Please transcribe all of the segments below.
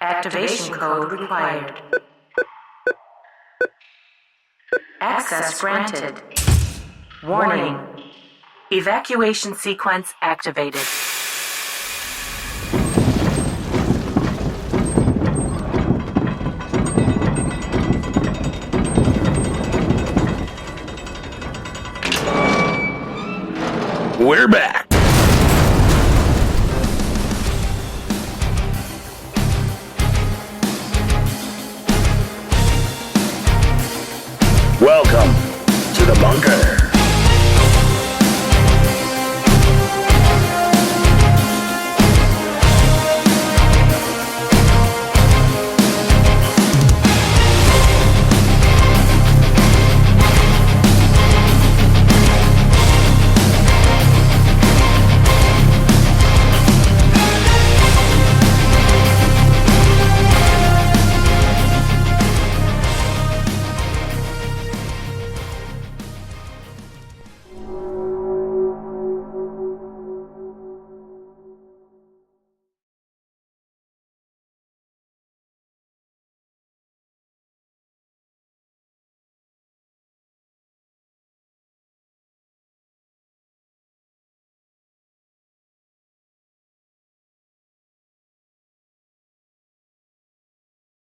Activation code required. Access granted. Warning. Evacuation sequence activated. We're back. Welcome to the bunker.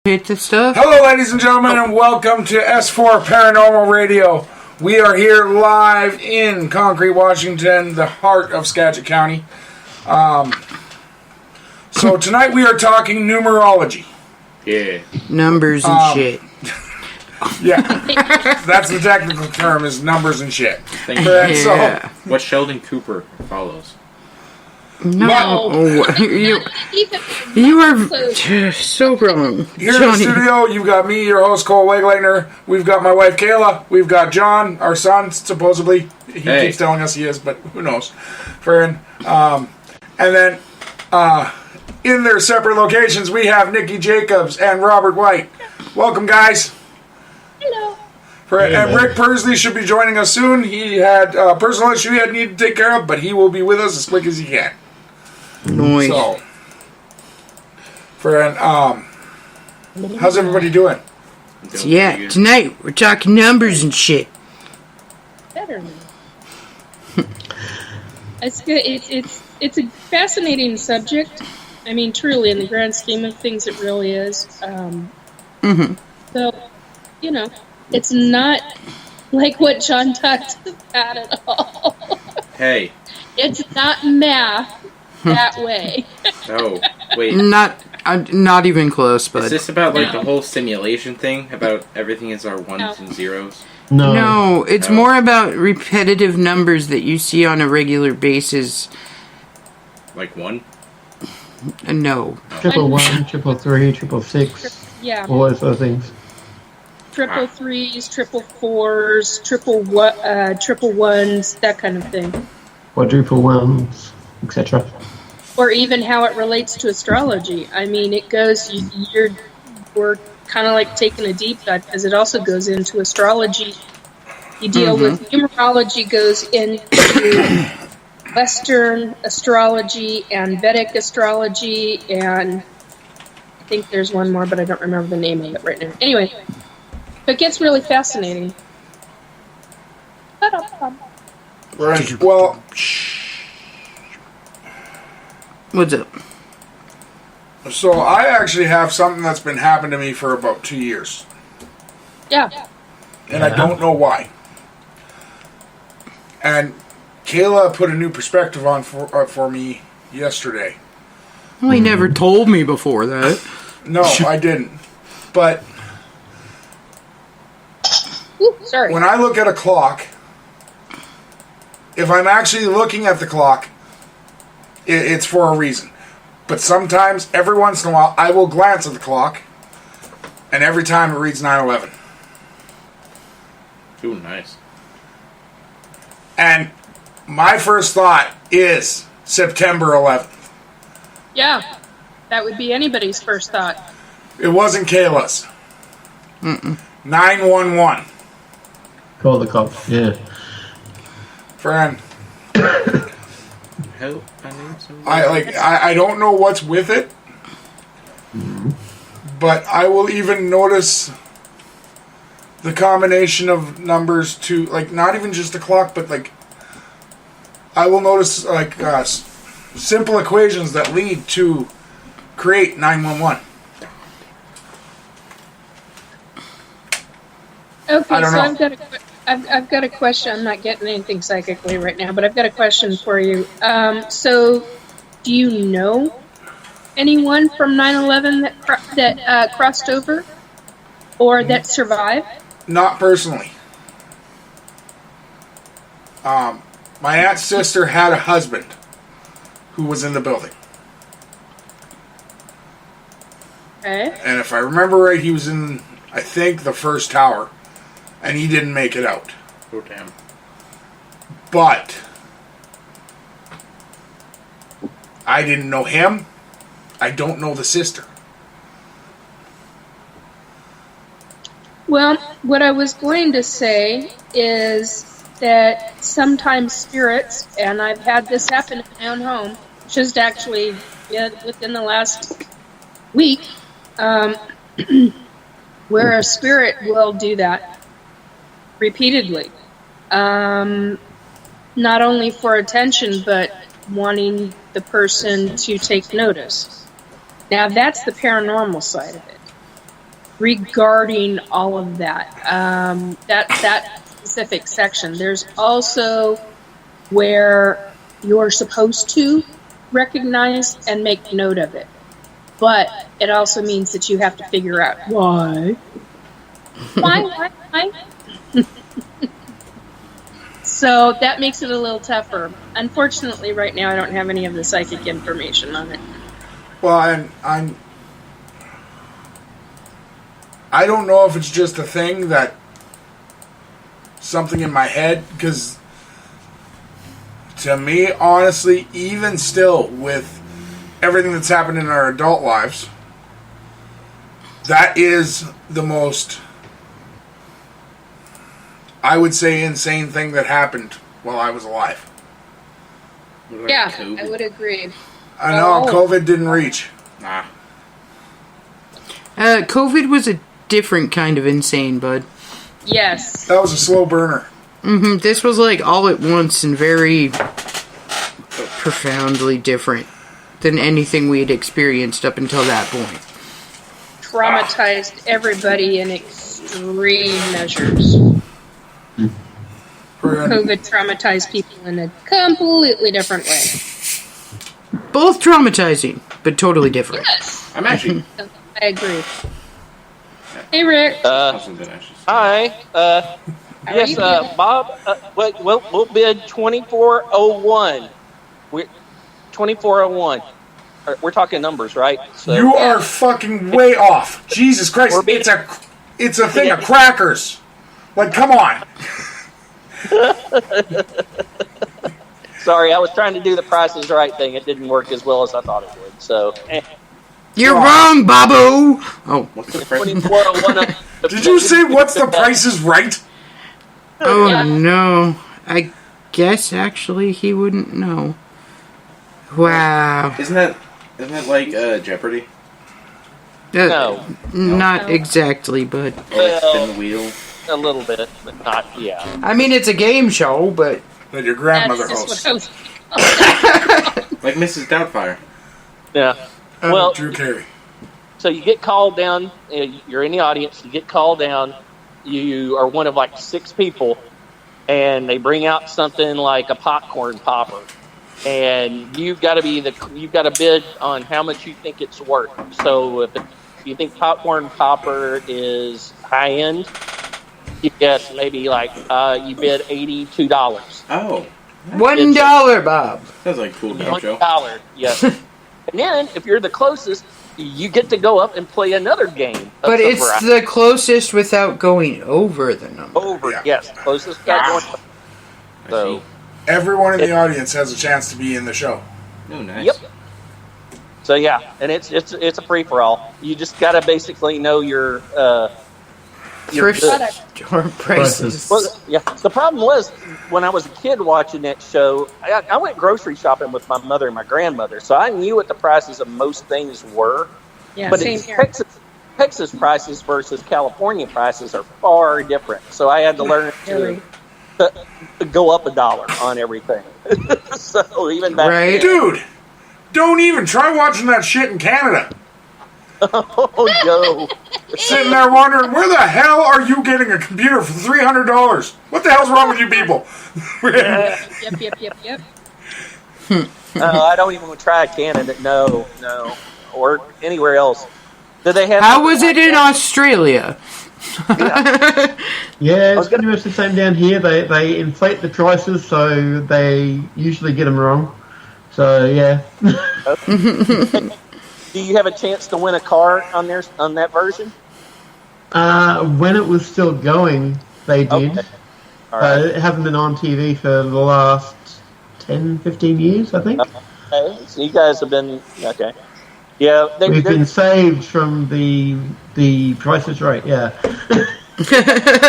Hit the stuff. Hello, ladies and gentlemen, and welcome to S-4 Paranormal Radio. We are here live in Concrete, Washington, the heart of Skagit County. So tonight we are talking numerology. Yeah. Numbers and shit. Yeah, that's the technical term, is numbers and shit. Thank you. And Yeah. What Sheldon Cooper follows. No, you are so wrong, Here in the Johnny. studio, you've got me, your host, Cole Wegleitner. We've got my wife, Kayla. We've got John, our son, supposedly. He keeps telling us he is, but who knows. And then, in their separate locations, we have Nikki Jacobs and Robert White. Welcome, guys. Hello. And Rick Persley should be joining us soon. He had a personal issue he had needed to take care of, but he will be with us as quick as he can. Noise. So, how's everybody doing? Yeah, tonight we're talking numbers and shit. Better now. It's good. It's a fascinating subject. I mean, truly, in the grand scheme of things, it really is. So, you know, it's not like what John talked about at all. Hey. It's not math that way. Oh, wait. Not even close, but Is this about like the whole simulation thing? About everything is our ones and zeros? no, it's more about repetitive numbers that you see on a regular basis. Like one? No. 111, 333, 666, Yeah. all those sort of things. Triple threes, triple fours, triple ones, that kind of thing. Quadruple ones, etc. Or even how it relates to astrology. I mean, it goes, we're kind of like taking a deep dive because it also goes into astrology. You deal with numerology, goes into Western astrology and Vedic astrology, and I think there's one more, but I don't remember the name of it right now. Anyway, it gets really fascinating. Right. Well, What's up? so I actually have something that's been happening to me for about 2 years. Yeah. And I don't know why. And Kayla put a new perspective on for me yesterday. Well, he never told me before that. No, I didn't. But Ooh, sorry. when I look at a clock, if I'm actually looking at the clock, it's for a reason. But sometimes, every once in a while, I will glance at the clock, and every time it reads 9/11. Ooh, nice. And my first thought is September 11th. Yeah. That would be anybody's first thought. It wasn't Kayla's. 911. Call the cops, yeah. Friend, Help, I need some... I don't know what's with it, But I will even notice the combination of numbers to, like, not even just the clock, but, like, I will notice, like, simple equations that lead to create 911. Okay, I don't so know. I've got a question. I'm not getting anything psychically right now, but I've got a question for you. So, do you know anyone from 9/11 that crossed over or that survived? Not personally. My aunt's sister had a husband who was in the building. Okay. And if I remember right, he was in, I think, the first tower. And he didn't make it out. Oh, damn. But I didn't know him. I don't know the sister. Well, what I was going to say is that sometimes spirits, and I've had this happen in my own home, just actually within the last week, where a spirit will do that repeatedly. Not only for attention, but wanting the person to take notice. Now, that's the paranormal side of it. Regarding all of that, that specific section. There's also where you're supposed to recognize and make note of it. But it also means that you have to figure out why. Why? So that makes it a little tougher. Unfortunately, right now I don't have any of the psychic information on it. Well, I don't know if it's just a thing that something in my head, because to me, honestly, even still with everything that's happened in our adult lives, that is the most, I would say, insane thing that happened while I was alive. Yeah, I would agree. I know COVID didn't reach. Nah. COVID was a different kind of insane, bud. Yes. That was a slow burner. This was like all at once and very profoundly different than anything we had experienced up until that point. Traumatized everybody in extreme measures. COVID traumatized people in a completely different way. Both traumatizing, but totally different. Yes. I'm actually. I agree. Hey, Rick. Hi. Yes, Bob. We'll bid 2401. 2401. We're talking numbers, right? So, you are fucking way off. Jesus Christ! It's a thing of crackers. Like, come on. Sorry, I was trying to do the Price is Right thing. It didn't work as well as I thought it would. So. You're wrong, Babu! Oh. What's the price? 2401. Did you say what's the Price is Right? Oh, Yeah. no. I guess, actually, he wouldn't know. Wow. Isn't that like Jeopardy? No. Not exactly, but... Or like spin the wheel? A little bit, but not, yeah. I mean, it's a game show, but... That your grandmother That's hosts. just what I was... Like Mrs. Doubtfire. Yeah. Well, Drew Carey. so you get called down, you're in the audience, you get called down, you are one of like 6 people, and they bring out something like a popcorn popper. And you've got to bid on how much you think it's worth. So if you think popcorn popper is high end, you guess maybe like you bid $82. Oh. $1, Bob. Sounds like a cool game show. $1, yes. And then if you're the closest, you get to go up and play another game. But it's the closest without going over the number. over, Yeah. yes, closest guy going. I So. see. Everyone in the audience has a chance to be in the show. Oh, nice. Yep. So yeah, and it's a free for all. You just gotta basically know your Thrift store prices. Well, yeah. The problem was when I was a kid watching that show, I went grocery shopping with my mother and my grandmother, so I knew what the prices of most things were. Yeah, But same in here. Texas, Texas prices versus California prices are far different. So I had to learn to go up $1 on everything. So even back Right. Dude, don't even try watching that shit in Canada. Oh, yo. Sitting there wondering, where the hell are you getting a computer for $300? What the hell's wrong with you people? Yep. I don't even try Canada. No. Or anywhere else. Do they have? How was it in Australia? Yeah, it's pretty much the same down here. They inflate the prices, so they usually get them wrong. So yeah. Do you have a chance to win a car on that version? When it was still going, they did. Okay. All right. It hasn't been on TV for the last 10, 15 years, I think. Okay. So you guys have been okay. Yeah, We've been saved from the Price is Right. Yeah.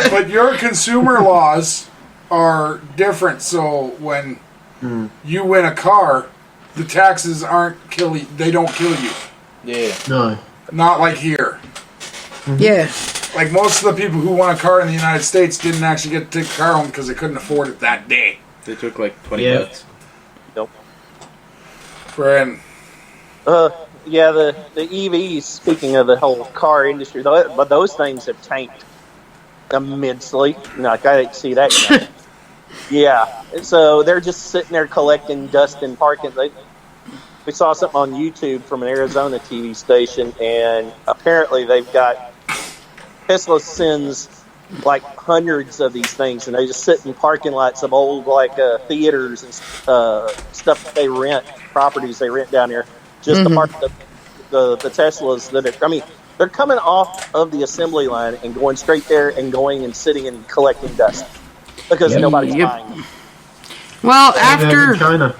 But your consumer laws are different. So when you win a car, the taxes they don't kill you. Yeah. No. Not like here. Yeah. Like most of the people who won a car in the United States didn't actually get to take the car home because they couldn't afford it that day. They took like 20 bucks. Nope. Friend. Yeah, the EVs, speaking of the whole car industry, but those things have tanked immensely. Like, I didn't see that coming. Yeah, so they're just sitting there collecting dust in parking. We saw something on YouTube from an Arizona TV station, and apparently they've got Tesla sends like hundreds of these things, and they just sit in parking lots of old theaters and stuff that they rent, properties they rent down here, just to park the Teslas that are. They're coming off of the assembly line and going straight there and going and sitting and collecting dust because nobody's buying them. Well, China.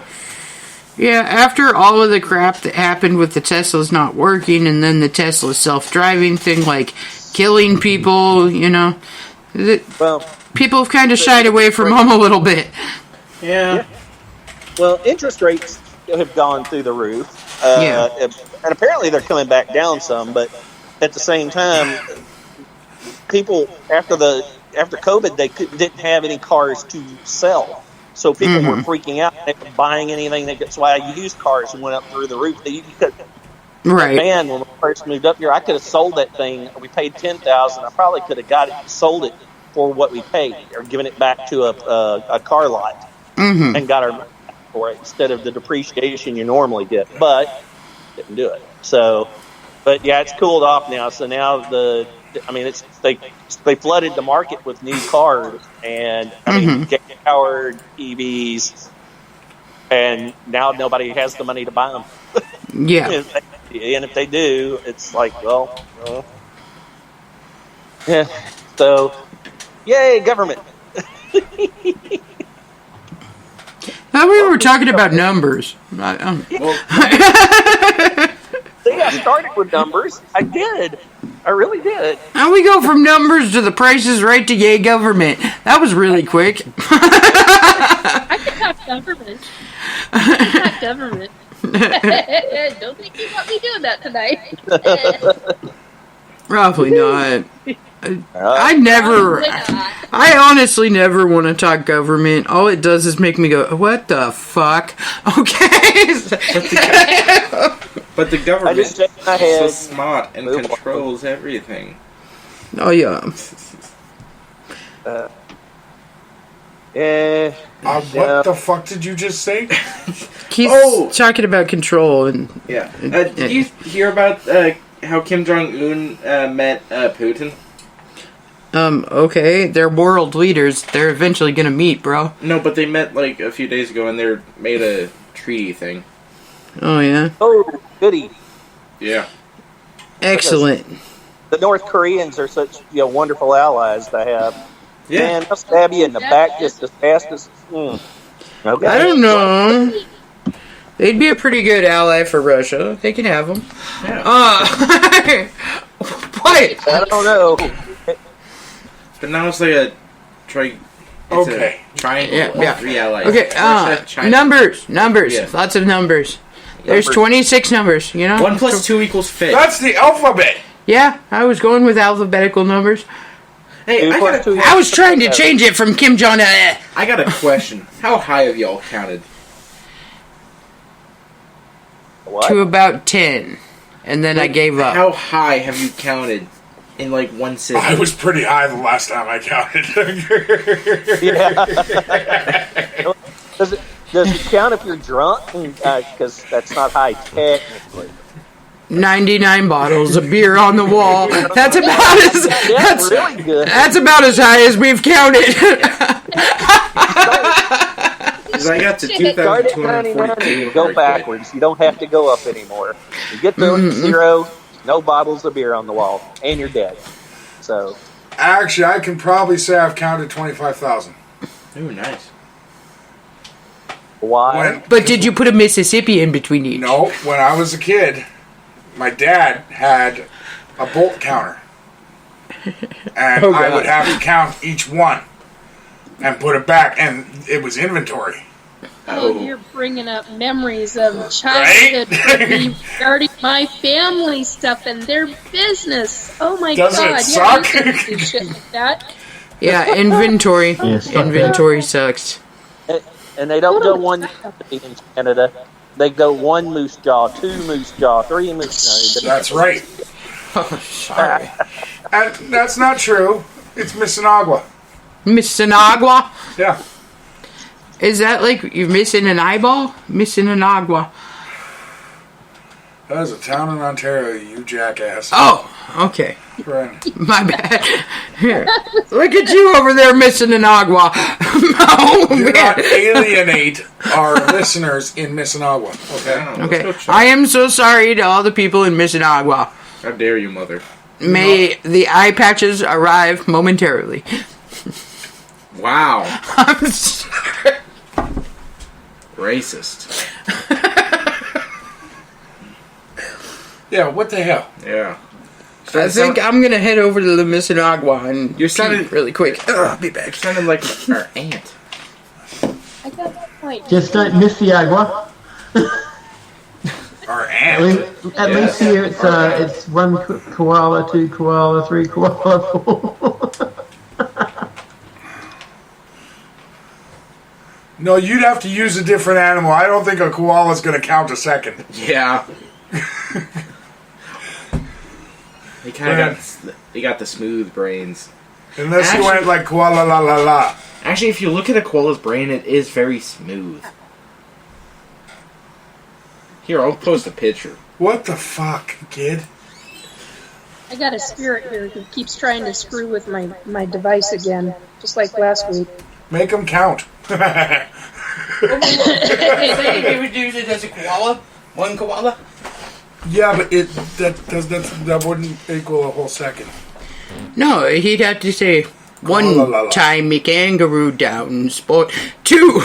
after all of the crap that happened with the Teslas not working, and then the Tesla self-driving thing, like killing people, Well, people have kind of shied away from them a little bit. Yeah. well, interest rates have gone through the roof, and apparently they're coming back down some. But at the same time, people after COVID, they didn't have any cars to sell. So people were freaking out. They weren't buying anything. That's why used cars went up through the roof. Right. Man, when we first moved up here, I could have sold that thing. We paid $10,000. I probably could have sold it for what we paid, or given it back to a car lot and got our money for it instead of the depreciation you normally get. But didn't do it. So, but yeah, it's cooled off now. So now they flooded the market with new cars, and gas-powered EVs, and now nobody has the money to buy them. Yeah. And if they do, it's like, yeah. So, yay, government. We were talking about numbers. See, I started with numbers. I did. I really did. How we go from numbers to the prices right to yay government? That was really quick. I can talk government. I can talk government. Don't think you want me doing that tonight. Probably not. I honestly never want to talk government. All it does is make me go, what the fuck? Okay. But the government is my head. so smart and controls everything. Oh, yeah. What the fuck did you just say? He's talking about control and... Yeah. Did you hear about how Kim Jong-un met Putin? Okay, they're world leaders. They're eventually gonna meet, bro. No, but they met like a few days ago and they made a treaty thing. Oh, yeah? Oh, goody. Yeah. Excellent. The North Koreans are such wonderful allies to have. Yeah. Man, they'll stab you in the back just as fast as... Okay. I don't know. They'd be a pretty good ally for Russia. They can have them. Yeah. What? I don't know. But now it's like a triangle. Yeah. 3 allies. Okay, Russia, China. numbers. Yeah. Lots of numbers. There's 26 numbers, 1 + 2 = 5. That's the alphabet. Yeah, I was going with alphabetical numbers. Hey, I was trying to change it from Kim Jong. I got a question. How high have y'all counted? What? To about 10, and then I gave up. How high have you counted in like one sitting? I was pretty high the last time I counted. Yeah. Does it count if you're drunk? Because that's not high technically. 99 bottles of beer on the wall. That's about as That's really good. that's about as high as we've counted. Because I got to Start at 99 and 2,242. go backwards. You don't have to go up anymore. You get to 0, no bottles of beer on the wall, and you're dead. So Actually, I can probably say I've counted 25,000. Ooh, nice. why? But did you put a Mississippi in between each? No, when I was a kid, my dad had a bolt counter. And Oh, I God. would have to count each one and put it back, and it was inventory. Oh, you're bringing up memories of childhood with me regarding my family stuff and their business. Oh my Doesn't God! it suck? Yeah, I used to do shit like that. Yeah, inventory. Yes, Inventory sucks. And they don't go one in Canada. They go 1 moose jaw, 2 moose jaw, 3 moose. No, That's right. Sorry. And that's not true. It's Missinagua. Missinagua? Yeah. Is that like you're missing an eyeball? Missinagua. That is a town in Ontario, you jackass. Oh, okay. Right. My bad. Here. Look at you over there missing an agua. Oh, Do man. not alienate our listeners in Missinagua. Okay. Okay. I am so sorry to all the people in Missinagua. How dare you, mother? May the eye patches arrive momentarily. Wow. I'm sorry. Racist. Yeah, what the hell? Yeah. I think I'm going to head over to the Missinagua and You're pee sounding- really quick. I'll be back. You're sounding like our aunt. I got that point. Just don't miss the agua. Our At aunt. least here it's 1 koala, 2 koala, 3 koala, 4. No, you'd have to use a different animal. I don't think a koala's going to count a second. Yeah. He got the smooth brains. Unless you Actually- went like koala la la la. Actually, if you look at a koala's brain, it is very smooth. Here, I'll post a picture. What the fuck, kid? I got a spirit here who keeps trying to screw with my device again, just like last week. Make them count. Would use it as a koala? 1 koala? Yeah, but that wouldn't equal a whole second. No, he'd have to say, La, la, la. 1 time me kangaroo down sport. 2.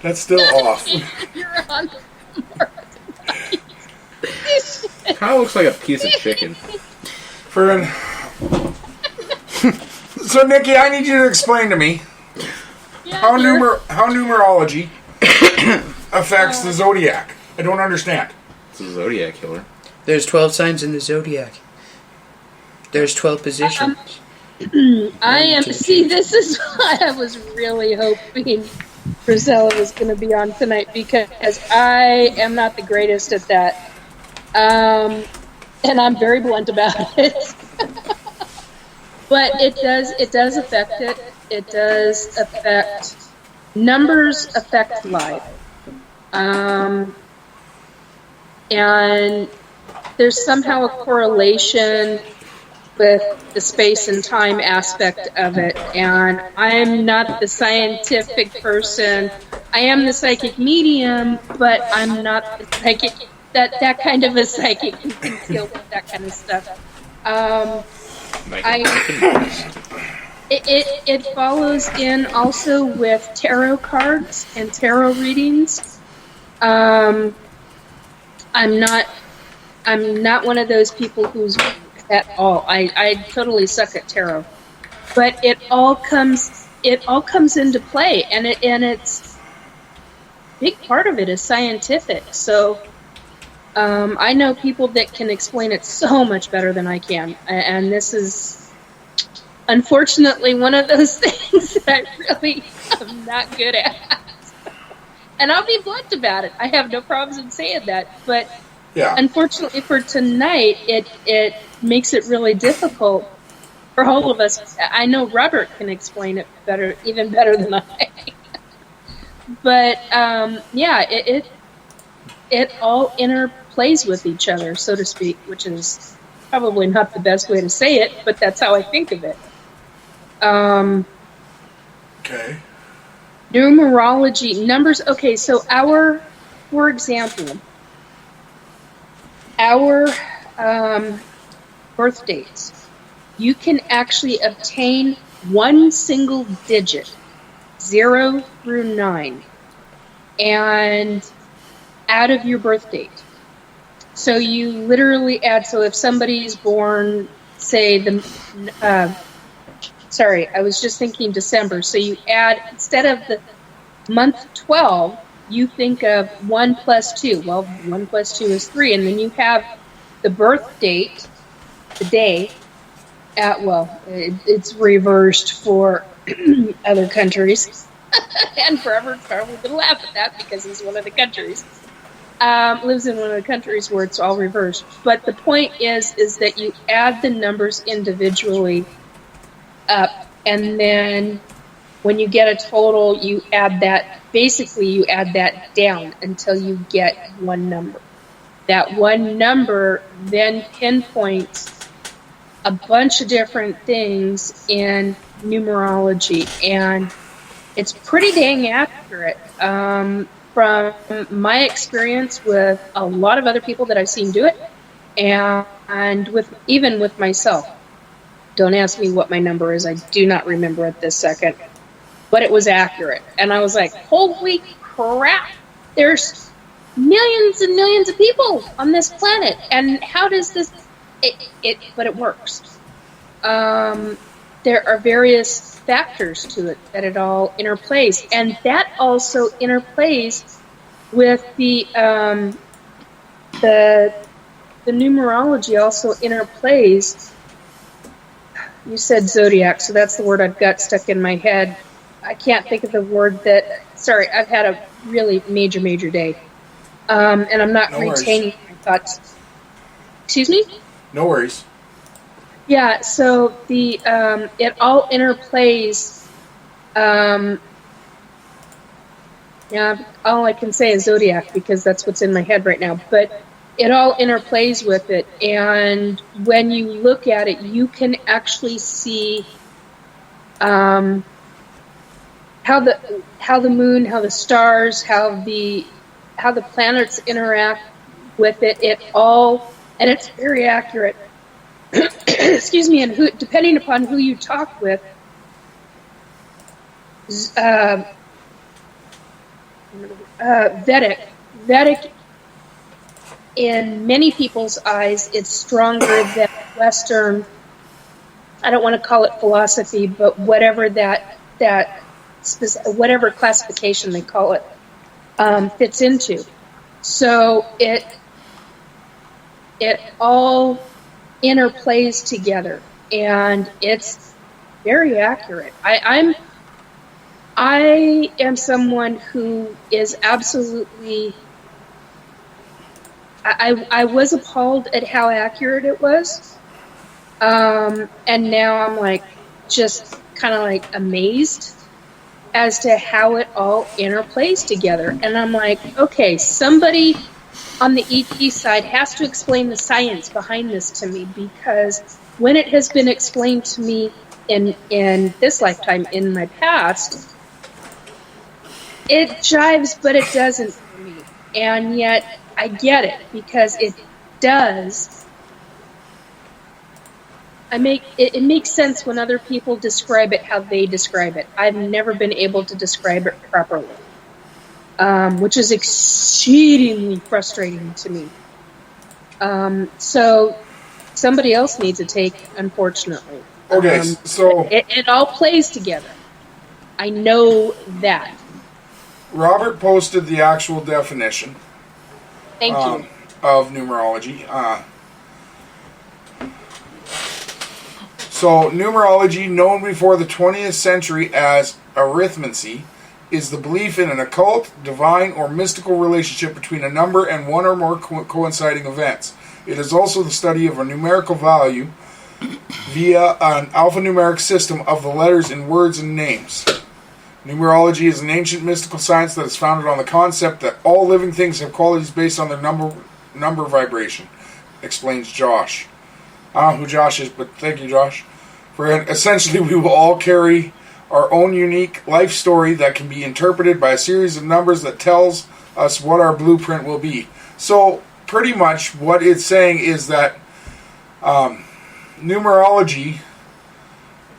That's still off. You're on. Kind of looks like a piece of chicken. Fern. So, Nikki, I need you to explain to me how numerology affects the zodiac. I don't understand. It's a zodiac killer. There's 12 signs in the zodiac. There's 12 positions. See, this is why I was really hoping Priscilla was going to be on tonight, because I am not the greatest at that. And I'm very blunt about it. But it does affect it. It does affect numbers, affect life. And there's somehow a correlation with the space and time aspect of it. And I'm not the scientific person. I am the psychic medium, but I'm not the psychic, that kind of a psychic who can deal with that kind of stuff. It follows in also with tarot cards and tarot readings. I'm not one of those people who's at all. I totally suck at tarot, but it all comes into play, and it's a big part of it is scientific. So I know people that can explain it so much better than I can, and this is unfortunately one of those things that I really am not good at. And I'll be blunt about it. I have no problems in saying that, but unfortunately for tonight, it makes it really difficult for all of us. I know Robert can explain it better, even better than I. But it all interplays with each other, so to speak, which is probably not the best way to say it, but that's how I think of it. Okay. Numerology, numbers. Okay, so for example, our birth dates, you can actually obtain one single digit, 0 through 9, and out of your birth date. So you literally add, so if somebody's born, say sorry, I was just thinking December. So you add, instead of the month 12, you think of 1 plus 2. Well, 1 plus 2 is 3. And then you have the birth date, the day, it's reversed for other countries. And Robert's probably going to laugh at that because he's one of the countries. Lives in one of the countries where it's all reversed. But the point is that you add the numbers individually up, and then when you get a total, you add that down until you get one number. That one number then pinpoints a bunch of different things in numerology, and it's pretty dang accurate. From my experience with a lot of other people that I've seen do it, and even with myself. Don't ask me what my number is. I do not remember at this second. But it was accurate. And I was like, holy crap. There's millions and millions of people on this planet. And how does this... But it works. There are various factors to it that it all interplays. And that also interplays with the numerology also interplays. You said zodiac, so that's the word I've got stuck in my head. I can't think of the word that... Sorry, I've had a really major day. And I'm not retaining my thoughts. Excuse me? No worries. Yeah, so the it all interplays. All I can say is zodiac because that's what's in my head right now. But it all interplays with it, and when you look at it, you can actually see how the moon, how the stars, how the planets interact with it. It all, and it's very accurate. Excuse me, and depending upon who you talk with, Vedic. In many people's eyes, it's stronger than Western. I don't want to call it philosophy, but whatever whatever classification they call it fits into. So it all interplays together, and it's very accurate. I am someone who is absolutely... I was appalled at how accurate it was. And now I'm like, just kind of like amazed as to how it all interplays together. And I'm like, okay, somebody on the ET side has to explain the science behind this to me, because when it has been explained to me in this lifetime, in my past, it jives, but it doesn't for me. And yet I get it, because it does. It makes sense when other people describe it how they describe it. I've never been able to describe it properly, which is exceedingly frustrating to me. So somebody else needs a take, unfortunately. Okay, so... It all plays together. I know that. Robert posted the actual definition. Thank you. of numerology. So, numerology, known before the 20th century as arithmancy, is the belief in an occult, divine, or mystical relationship between a number and one or more coinciding events. It is also the study of a numerical value via an alphanumeric system of the letters in words and names. Numerology is an ancient mystical science that is founded on the concept that all living things have qualities based on their number vibration, explains Josh. I don't know who Josh is, but thank you, Josh. For essentially, we will all carry our own unique life story that can be interpreted by a series of numbers that tells us what our blueprint will be. So, pretty much what it's saying is that numerology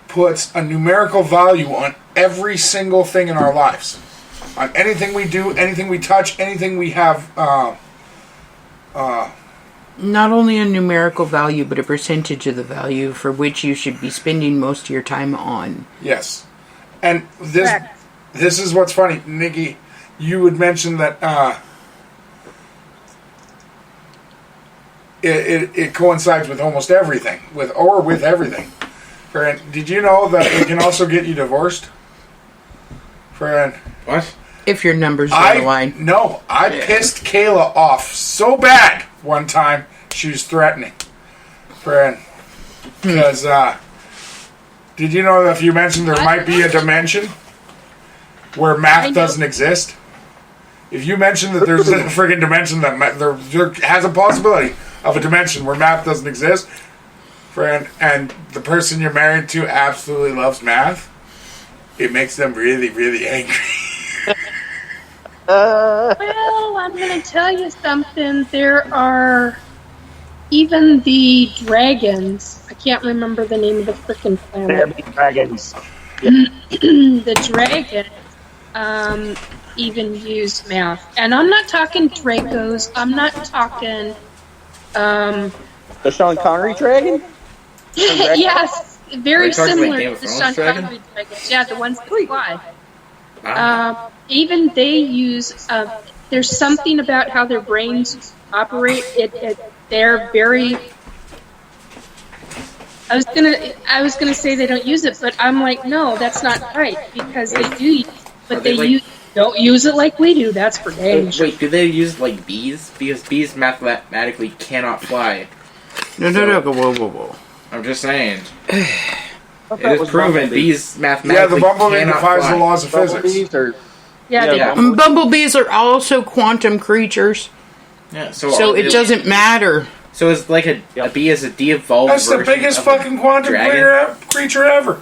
puts a numerical value on every single thing in our lives. On anything we do, anything we touch, anything we have... Not only a numerical value, but a percentage of the value for which you should be spending most of your time on. Yes. And this is what's funny. Nikki, you would mention that it coincides with almost everything. With everything. Friend, did you know that it can also get you divorced? Friend. What? If your numbers are aligned. No, I pissed Kayla off so bad one time she was threatening. Friend. Because, did you know that if you mentioned there might be a dimension where math doesn't exist? If you mention that there's a friggin' dimension that there has a possibility of a dimension where math doesn't exist, friend, and the person you're married to absolutely loves math, it makes them really, really angry. Well, I'm going to tell you something. There are even the dragons. I can't remember the name of the freaking planet. Dragons. The dragons even use math. And I'm not talking Dracos. I'm not talking... the Sean Connery dragon? Yes, very similar Game to of the Thrones Sean dragon? Connery dragons. Yeah, the ones that fly. Even they use. There's something about how their brains operate. They're very. I was gonna say they don't use it, but I'm like, no, that's not right because they do use it, but don't use it like we do. That's for dang sure. Wait, do they use like bees? Because bees mathematically cannot fly. No, whoa. I'm just saying. It is proven bees Yeah, mathematically the bumblebee cannot defies fly. the laws of physics. Bumblebees are... Yeah, Bumblebees are also quantum creatures, Yeah, so it doesn't matter. So it's like a bee is a de-evolved That's the version biggest of a fucking quantum dragon. creature ever.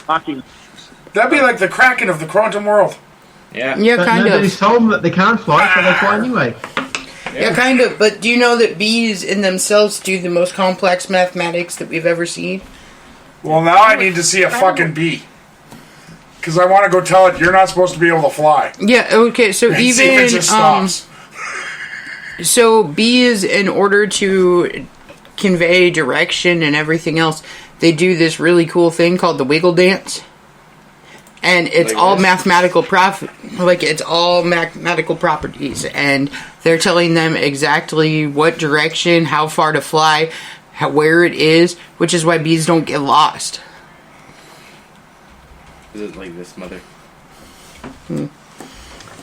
That'd be like the Kraken of the quantum world. Yeah. Yeah, But kind nobody's of. told them that they can't fly, so they fly anyway. Yeah, kind of. But do you know that bees in themselves do the most complex mathematics that we've ever seen? Well, now I need to see a fucking bee. Because I want to go tell it you're not supposed to be able to fly. Yeah, okay, so And see if it just stops. So bees, in order to convey direction and everything else, they do this really cool thing called the wiggle dance. And it's Like all this? it's all mathematical properties, and they're telling them exactly what direction, how far to fly, where it is, which is why bees don't get lost. Is it like this, mother?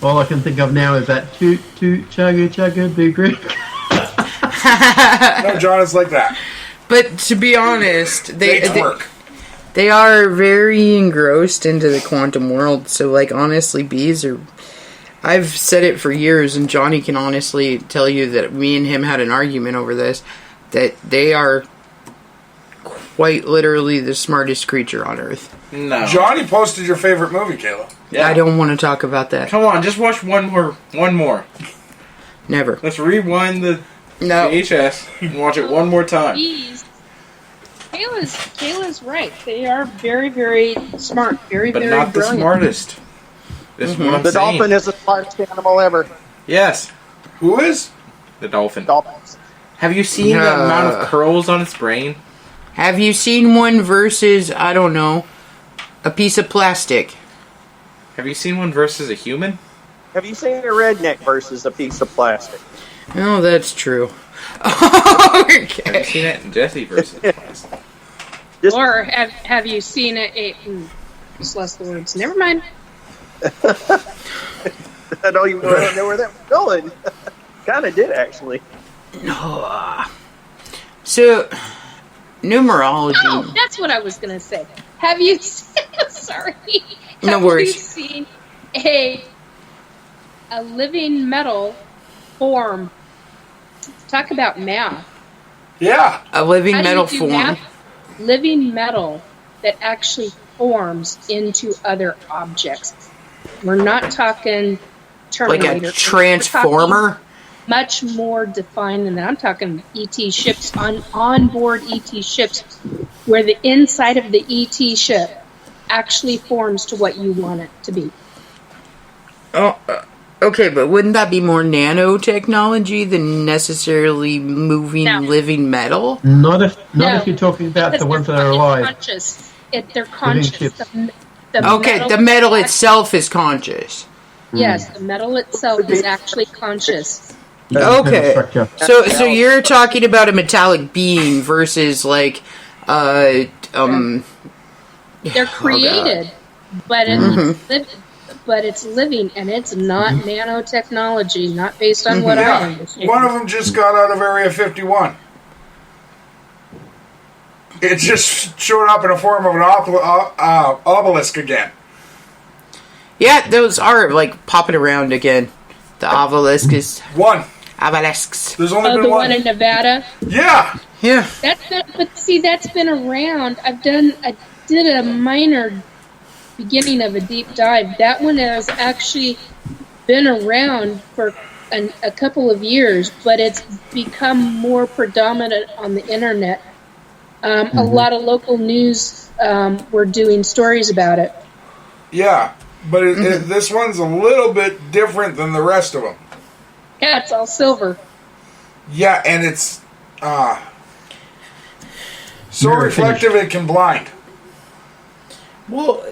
All I can think of now is that toot toot chugga chugga big rig. No, John, it's like that. But to be honest, They twerk. they are very engrossed into the quantum world. So, like, honestly, bees are... I've said it for years, and Johnny can honestly tell you that me and him had an argument over this, that they are quite literally the smartest creature on Earth. No. Johnny posted your favorite movie, Kayla. Yeah. I don't want to talk about that. Come on, just watch one more. Never. Let's rewind the No. VHS and watch it one more time. bees. Kayla's right. They are very, very smart. Very, But very not the brilliant. smartest. This is what I'm The saying. dolphin is the smartest animal ever. Yes, Who is? the dolphin. Dolphins. Have you seen the amount of curls on its brain? Have you seen one versus, I don't know, a piece of plastic? Have you seen one versus a human? Have you seen a redneck versus a piece of plastic? Oh, that's true. Okay. Have you seen it in Jesse versus Class? Or have you seen it? Just lost the words. Never mind. I don't even know where that was going. Kind of did, actually. So, numerology. Oh, that's what I was going to say. Have you sorry. No Have worries. you seen a living metal form? Talk about math. Yeah. A living How do you metal do form. math? Living metal that actually forms into other objects. We're not talking Like Terminator. a transformer? We're talking much more defined than that. I'm talking ET ships, onboard ET ships, where the inside of the ET ship actually forms to what you want it to be. Oh, okay, but wouldn't that be more nanotechnology than necessarily moving No. living metal? Not if No. you're talking about Because the ones that are they're alive. conscious. They're conscious. ships. Okay, the metal itself is conscious. Yes, the metal itself is actually conscious. Okay. Structure. So you're talking about a metallic being versus like They're Oh, created, but it's living, and it's not nanotechnology, not based on what I Yeah. understand. One of them just got out of Area 51. It just showed up in the form of an obelisk again. yeah, those are like popping around again. The obelisks. One. Obelisks. There's only been the one. one in Nevada. Yeah. Yeah. That's been around. I did a minor beginning of a deep dive. That one has actually been around for a couple of years, but it's become more predominant on the internet. A lot of local news were doing stories about it. Yeah. But this one's a little bit different than the rest of them. Yeah, it's all silver. Yeah, and it's so Mirror reflective it can blind. Well,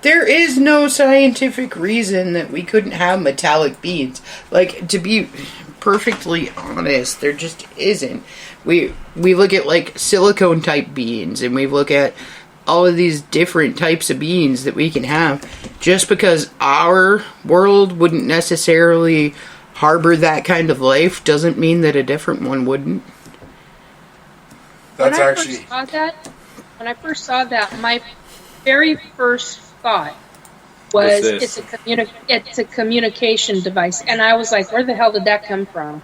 there is no scientific reason that we couldn't have metallic beings. Like, to be perfectly honest, there just isn't. We look at, like, silicone type beings, and we look at all of these different types of beings that we can have. Just because our world wouldn't necessarily harbor that kind of life doesn't mean that a different one wouldn't. That's When actually I first saw that, my very first thought was What's this? it's a communication device, and I was like, where the hell did that come from?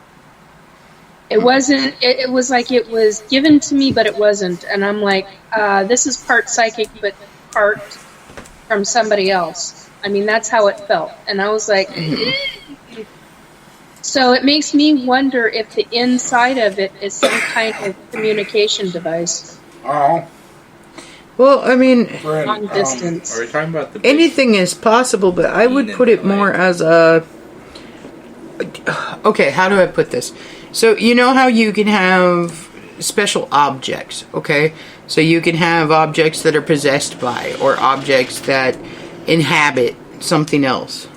It wasn't. It was like it was given to me, but it wasn't. And I'm like, this is part psychic, but part from somebody else. I mean, that's how it felt. And I was like, so it makes me wonder if the inside of it is some kind of communication device. oh, Well, I mean, friend, Long distance. Are we talking about the big- anything is possible, but I would put it more as a... Okay, how do I put this? So, you know how you can have special objects, okay? So you can have objects that are possessed by, or objects that inhabit something else.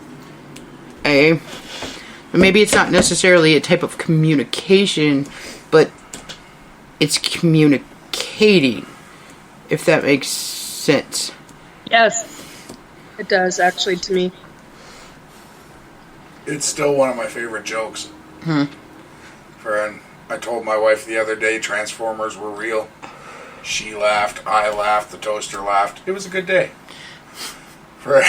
Okay? Maybe it's not necessarily a type of communication, but it's communicating, if that makes sense. Yes, it does actually to me. it's still one of my favorite jokes. Friend, I told my wife the other day Transformers were real. She laughed, I laughed, the toaster laughed. It was a good day. Friend.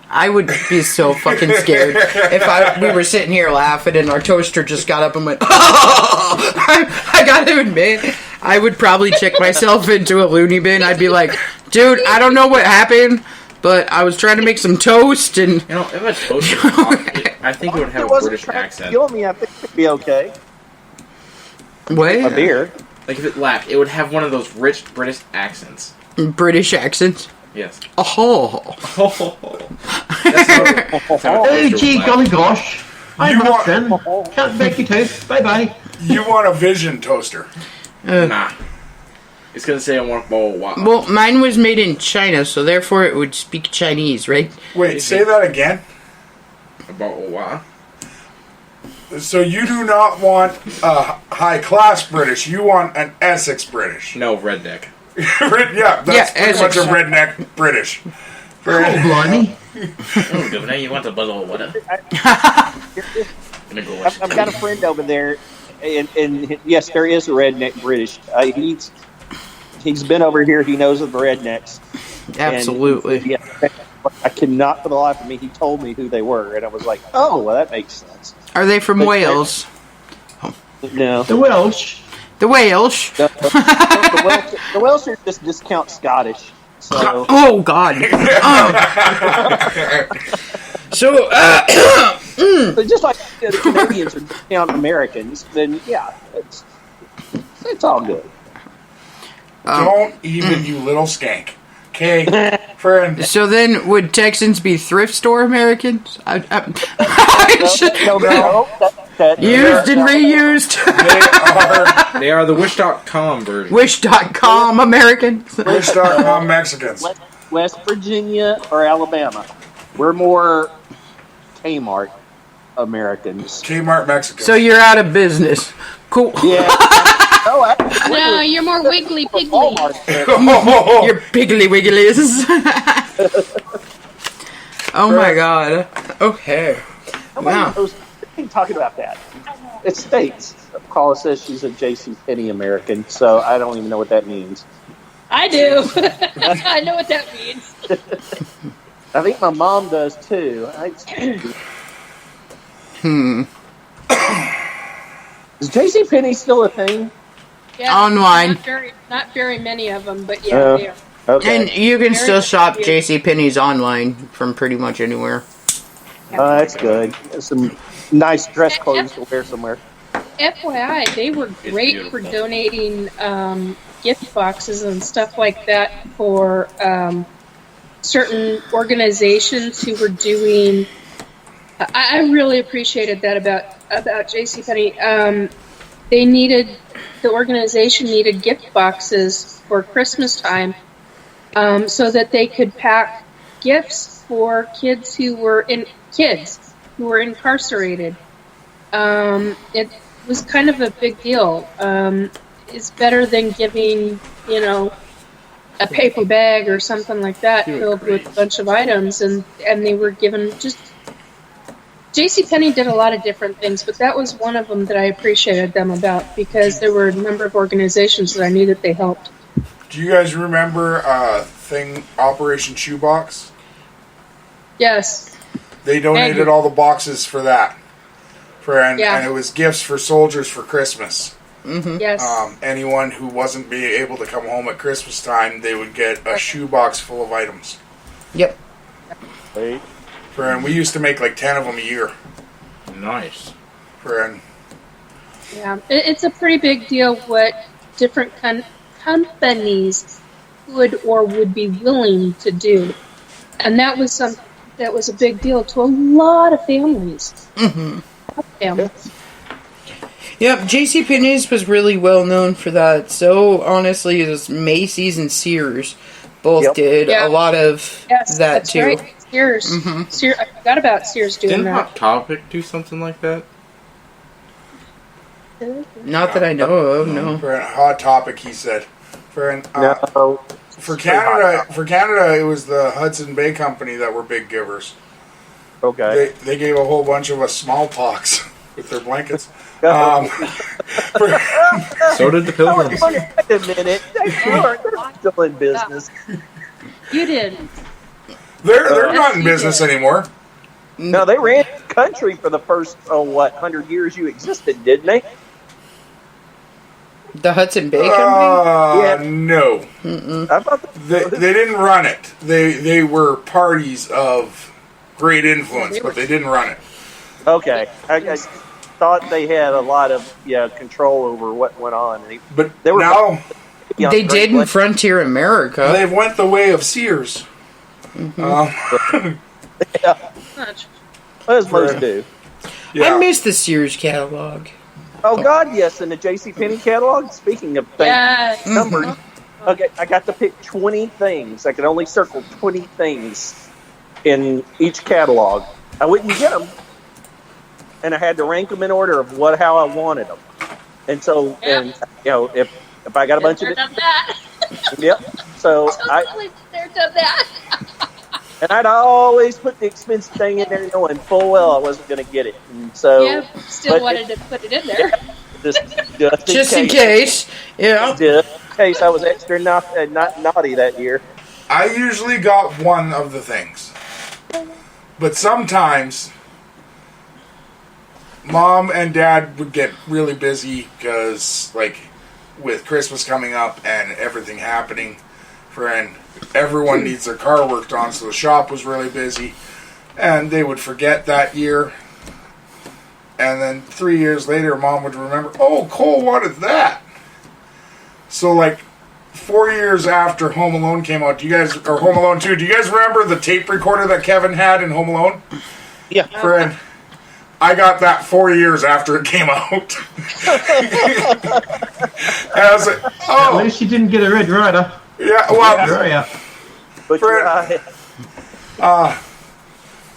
I would be so fucking scared if we were sitting here laughing and our toaster just got up and went, oh! I gotta admit, I would probably check myself into a loony bin. I'd be like, dude, I don't know what happened, but I was trying to make some toast and... You know, if a toaster, I think it would have It a wasn't British trying to accent. kill me. I think it'd be okay. What? A beer. Like if it laughed, it would have one of those rich British accents. British accent? Yes. Oh. That's how a Oh, toaster gee, would golly laugh. gosh. I'm You not want- then. Can't make you toast. Bye-bye. You want a vision toaster. Nah. It's gonna say I want a bowl of wow. Well, mine was made in China, so therefore it would speak Chinese, right? Wait, say that again. A bowl of wow. So you do not want a high-class British. You want an Essex British. No, redneck. Yeah, that's pretty much a redneck British. Oh, blimey. Oh, Governor, you want a bottle of water? I've got a friend over there, and yes, there is a redneck British. He's been over here. He knows of the rednecks. Absolutely. And, yeah, I cannot for the life of me. He told me who they were, and I was like, "Oh, well, that makes sense." Are they from Wales? No, The Welsh. The Welsh? the Welsh are just discount Scottish. So Oh, God. So, but just like the Canadians are discount Americans, then yeah, it's all good. Don't even, you little skank. Okay, friend. so then would Texans be thrift store Americans? No, Used and reused. They are the Wish.com version. Wish.com Americans. Wish.com Mexicans. West Virginia or Alabama. We're more Kmart Americans. Kmart Mexicans. So you're out of business. Cool. Yeah. No, you're more wiggly piggly. You're piggly wigglies. Oh my God. Okay. Wow. Talking about that. It states. Paula says she's a JCPenney American, so I don't even know what that means. I do. I know what that means. I think my mom does too. Is JCPenney still a thing? Yeah, Online. Not very many of them, but yeah, they are. Okay. And you can still shop Very JCPenney's online from pretty much anywhere. That's good. There's some nice dress clothes to wear somewhere. FYI, they were great for donating gift boxes and stuff like that for certain organizations who were doing. I really appreciated that about JCPenney. The organization needed gift boxes for Christmas time, so that they could pack gifts for kids who were incarcerated. It was kind of a big deal. It's better than giving, a paper bag or something like that filled with a bunch of items, and they were given just. JCPenney did a lot of different things, but that was one of them that I appreciated them about, because there were a number of organizations that I knew that they helped. Do you guys remember Operation Shoebox? Yes. They donated all the boxes for that. And Yeah. it was gifts for soldiers for Christmas. Mm-hmm. Yes. Anyone who wasn't being able to come home at Christmas time, they would get a shoebox full of items. Yep. Wait. And we used to make like 10 of them a year. Nice. And Yeah, it's a pretty big deal what different companies could or would be willing to do, and that was a big deal to a lot of families. Mm-hmm. Families. Yep, JCPenney's was really well known for that. So honestly, it was Macy's and Sears both did a lot of that that's too. Right. Sears. Mm-hmm. Sears. I forgot about Sears doing Didn't that. Hot Topic do something like that? Not that I know of, no. for a hot topic, he said. For Canada, Canada, it was the Hudson Bay Company that were big givers. Okay. They gave a whole bunch of us smallpox with their blankets. So did the Pilgrims. Wait a minute. They're still in business. You did. They're not in business anymore. No, they ran the country for the first 100 years you existed, didn't they? The Hudson Bay Company? No. I thought They didn't run it. They were parties of great influence, but they didn't run it. Okay. I thought they had a lot of control over what went on. But they were now They did in Frontier America. they've went the way of Sears. Much. As most do. I miss the Sears catalog. Oh God, yes, in the JCPenney catalog. Speaking of Yes. numbers, Okay, I got to pick 20 things. I could only circle 20 things in each catalog. I wouldn't get them, and I had to rank them in order of how I wanted them. And so, and you know, if I got a bunch of it, that. yep. So Totally done that. and I'd always put the expensive thing in there, knowing full well I wasn't going to get it. And so, Yeah, still wanted to put it in there. Just in case. Yeah. Just in case I was extra not naughty that year. I usually got one of the things. But sometimes Mom and Dad would get really busy because, like, with Christmas coming up and everything happening, and everyone needs their car worked on, so the shop was really busy, and they would forget that year. And then 3 years later, Mom would remember, oh, Cole wanted that. So, like, 4 years after Home Alone came out, or Home Alone 2, do you guys remember the tape recorder that Kevin had in Home Alone? Yeah. Friend, I got that 4 years after it came out. And I was like, oh. At least you didn't get a Red Rider. Yeah, well. Yeah. But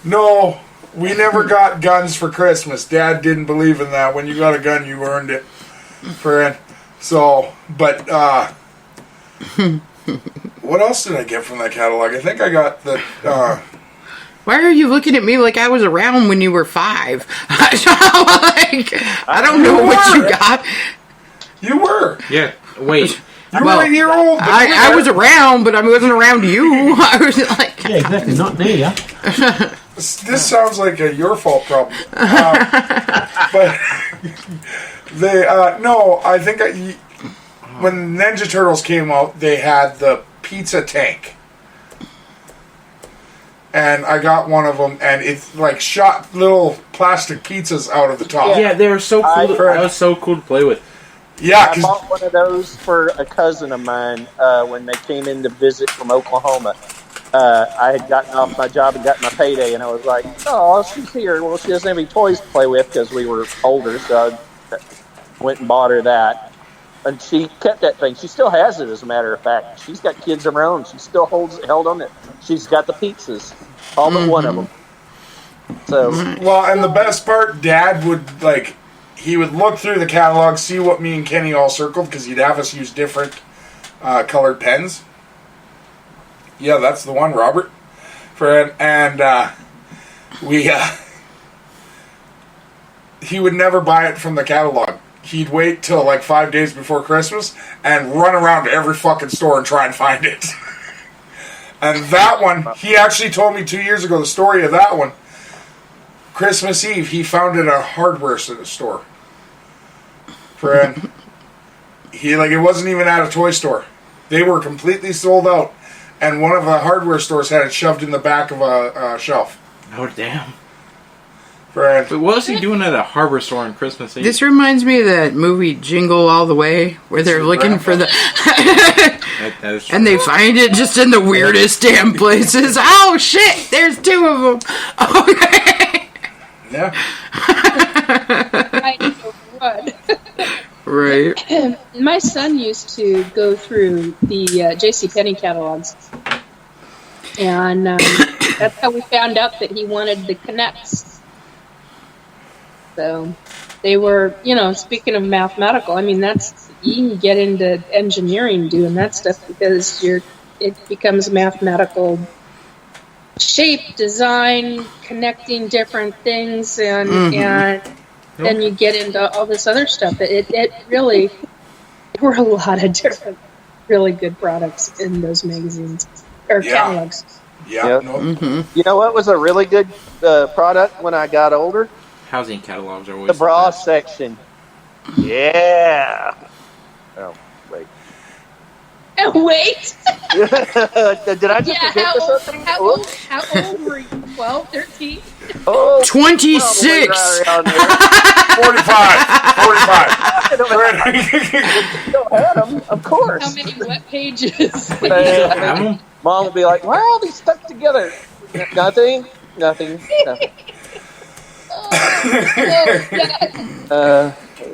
No, we never got guns for Christmas. Dad didn't believe in that. When you got a gun, you earned it. Friend. So, but, what else did I get from that catalog? I think I got the, Why are you looking at me like I was around when you were 5? I don't know what you got. You were. Yeah. Wait. You were a year old. I was around, but I wasn't around you. I was like... Yeah, exactly. Not near. This sounds like a your fault problem. But they, no, I think when Ninja Turtles came out, they had the pizza tank. And I got one of them, and it like shot little plastic pizzas out of the top. Yeah, they were so cool. That was so cool to play with. Yeah, I bought one of those for a cousin of mine when they came in to visit from Oklahoma. I had gotten off my job and got my payday, and I was like, oh, she's here. Well, she doesn't have any toys to play with because we were older, so I went and bought her that. And she kept that thing. She still has it, as a matter of fact. She's got kids of her own. She still held on it. She's got the pizzas, all but one of them. So, well, and the best part, Dad would like, he would look through the catalog, see what me and Kenny all circled, because he'd have us use different colored pens. Yeah, that's the one, Robert. And he would never buy it from the catalog. He'd wait till like 5 days before Christmas and run around to every fucking store and try and find it. And that one, he actually told me 2 years ago the story of that one. Christmas Eve, he found it at a hardware store. Friend, it wasn't even at a toy store. They were completely sold out, and one of the hardware stores had it shoved in the back of a shelf. Oh, damn. Friend. But what was he doing at a hardware store on Christmas Eve? This reminds me of that movie Jingle All the Way, where they're looking for the... and they find it just in the weirdest damn places. Oh, shit! There's 2 of them! Okay. Yeah. I know what. Right. My son used to go through the JCPenney catalogs. And that's how we found out that he wanted the Connects. So they were, speaking of mathematical, I mean, you can get into engineering doing that stuff because it becomes mathematical shape, design, connecting different things, and then you get into all this other stuff. It really, there were a lot of different, really good products in those magazines or catalogs. Yeah. Yep. You know what was a really good product when I got older? Housing catalogs are always the bra section. Yeah. Oh, wait. Wait. Did I just forget something? How old were you? 12, 13? Oh, 26. 45. Still had them, of course. How many wet pages? Mom would be like, why are all these stuck together? Nothing.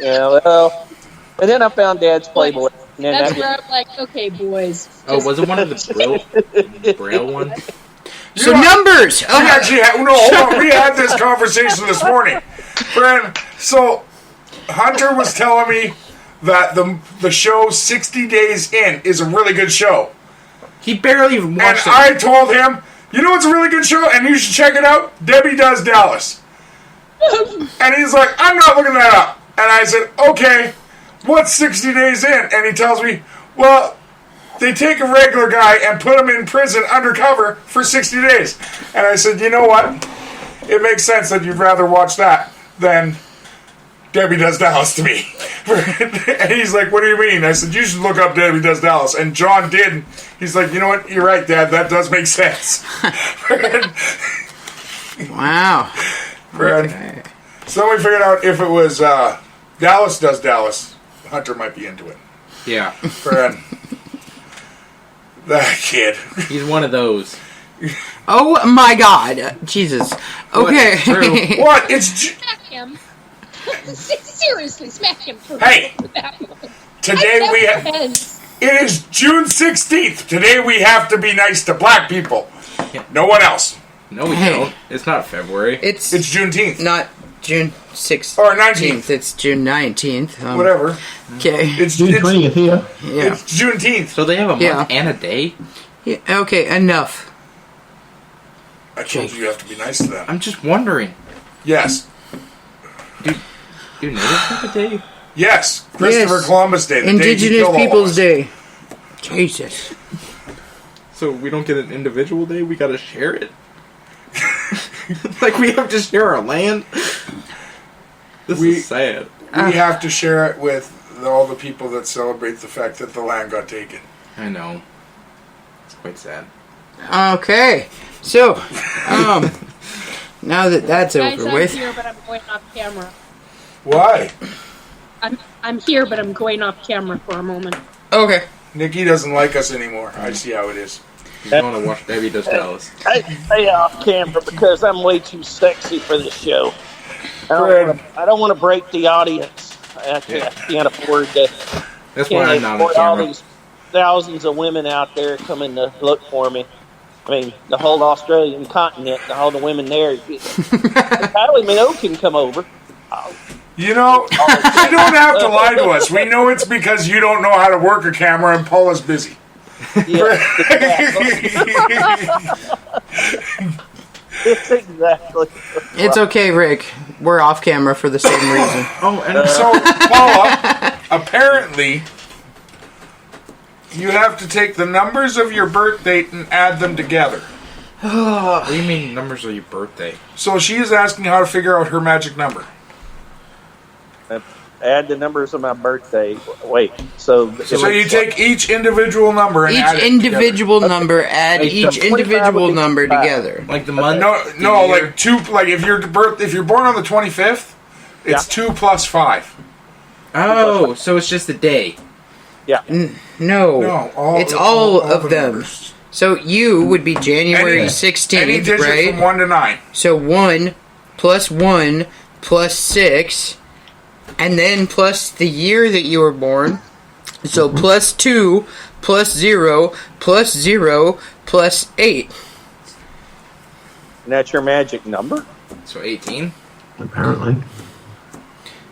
Yeah, well, and then I found Dad's Playboy. That's where I'm like, okay, boys. Oh, was it one of the Braille ones? So numbers. We actually had, hold on. We had this conversation this morning, friend. So Hunter was telling me that the show 60 Days In is a really good show. He barely even watched it. And I told him, you know what's a really good show, and you should check it out. Debbie Does Dallas. And he's like, I'm not looking that up. And I said, okay, what's 60 Days In? And he tells me, well, they take a regular guy and put him in prison undercover for 60 days. And I said, you know what? It makes sense that you'd rather watch that than Debbie Does Dallas to me. And he's like, what do you mean? I said, you should look up Debbie Does Dallas. And John did. He's like, you know what? You're right, Dad. That does make sense. Wow. Okay. So then we figured out if it was Dallas Does Dallas, Hunter might be into it. Yeah. Friend. That kid. He's one of those. Oh my God. Jesus. Okay. What? It's... Smack him. Seriously, smack him for Hey! that one. Today we have... It is June 16th. Today we have to be nice to black people. No one else. No, we don't. It's not February. It's Juneteenth. Not June 6th. Or 19th. It's June 19th. Whatever. Okay. It's June 20th here. Yeah. It's Juneteenth. So they have a month and a day? Yeah. Okay, enough. I told you have to be nice to them. I'm just wondering. Yes. Do natives have a day? Yes. Christopher Columbus Day. The Indigenous day Peoples Day. Jesus. So we don't get an individual day? We gotta share it? Like we have to share our land? This is sad. We have to share it with all the people that celebrate the fact that the land got taken. I know. It's quite sad. Okay. So, now that that's Guys, over I'm with. here, but I'm going off camera. Why? I'm here, but I'm going off camera for a moment. Okay. Nikki doesn't like us anymore. I see how it is. He's going to watch Debbie Does Dallas. I stay off camera because I'm way too sexy for this show. I don't want to break the audience. I can't afford to. That's why I'm not on all camera. these thousands of women out there coming to look for me. I mean, the whole Australian continent, all the women there. Kylie Minogue can come over. You know, you don't have to lie to us. We know it's because you don't know how to work a camera and Paula's busy. Yeah, exactly. It's okay, Rick. We're off camera for the same reason. Oh, and so, Paula, apparently, you have to take the numbers of your birth date and add them together. What do you mean numbers of your birthday? So she is asking how to figure out her magic number. Add the numbers of my birthday. Wait, so you take each individual number and add it individual together. number, add Like each 25 individual would be number 5. together. Like the month? No, like two. Like if you're born on the 25th, it's 2 plus 5. Oh, so it's just a day. Yeah. No, it's all of the them. numbers. So you would be January Any 16th, digit right? from 1 to 9. So 1 plus 6, and then plus the year that you were born. So plus 2, plus 0, plus 8. And that's your magic number? So 18? Apparently.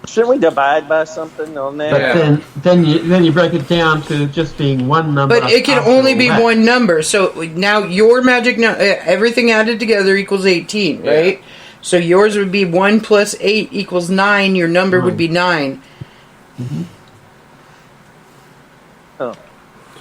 Shouldn't we divide by something on that? But then you break it down to just being one number. But it can after only all be that. one number. So now your magic everything added together equals 18, right? Yeah. So yours would be 1 plus 8 equals 9. Your number would be 9. Mm-hmm. Oh.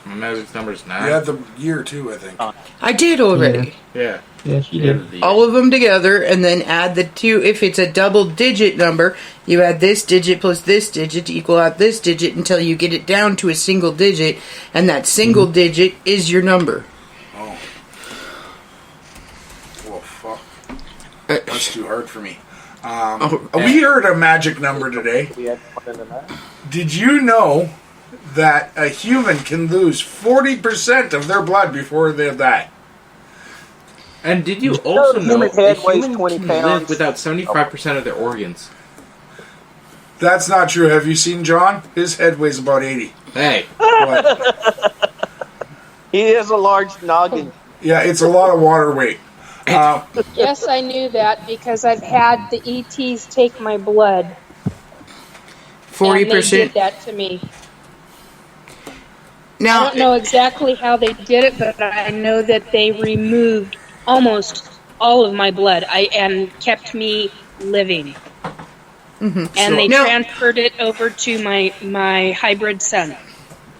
My magic number is 9. You had the year too, I think. I did already. Yeah. Yes, you did. All of them together, and then add the 2. If it's a double-digit number, you add this digit plus this digit to equal out this digit until you get it down to a single digit, and that single digit is your number. Oh. Well, fuck. That's too hard for me. We heard a magic number today. We had one in the night. Did you know that a human can lose 40% of their blood before they die? And did you also the know human head a weighs human 20 can pounds? live without 75% of their organs? That's not true. Have you seen John? His head weighs about 80. Hey. What? He has a large noggin. Yeah, it's a lot of water weight. Yes, I knew that because I've had the ETs take my blood. 40%. And they did that to me. Now, I don't know exactly how they did it, but I know that they removed almost all of my blood and kept me living. Mm-hmm. And they transferred it over to my hybrid son,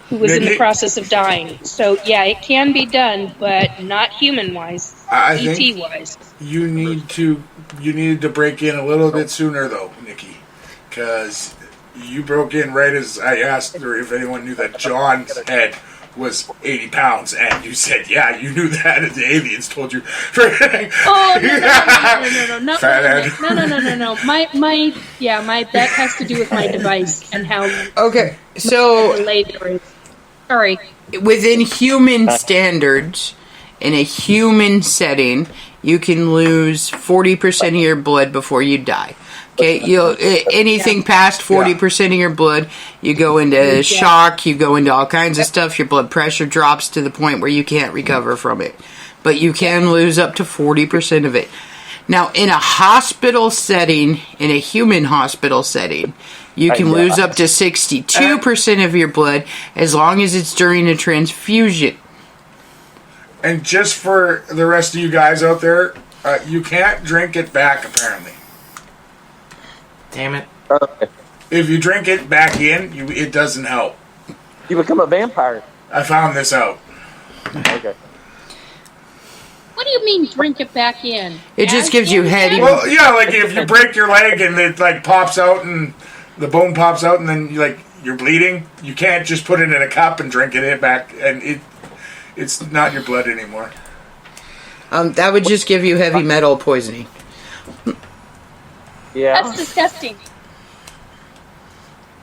who was in the process of dying. So, yeah, it can be done, but not human-wise, ET-wise. You needed to break in a little bit sooner, though, Nikki, because you broke in right as I asked her if anyone knew that John's head was 80 pounds, and you said, yeah, you knew that, and the aliens told you. Oh, no. My that has to do with my device and how... Okay, so... Sorry. Within human standards, in a human setting, you can lose 40% of your blood before you die. Okay, anything past 40% of your blood, you go into shock, you go into all kinds of stuff, your blood pressure drops to the point where you can't recover from it. But you can lose up to 40% of it. Now, in a hospital setting, in a human hospital setting, you can lose up to 62% of your blood as long as it's during a transfusion. And just for the rest of you guys out there, you can't drink it back, apparently. Damn it. If you drink it back in, it doesn't help. You become a vampire. I found this out. Okay. What do you mean drink it back in? It just gives you head. Well, yeah, like if you break your leg and it like pops out and the bone pops out and then you're bleeding, you can't just put it in a cup and drink it back, and it's not your blood anymore. That would just give you heavy metal poisoning. Yeah. That's disgusting.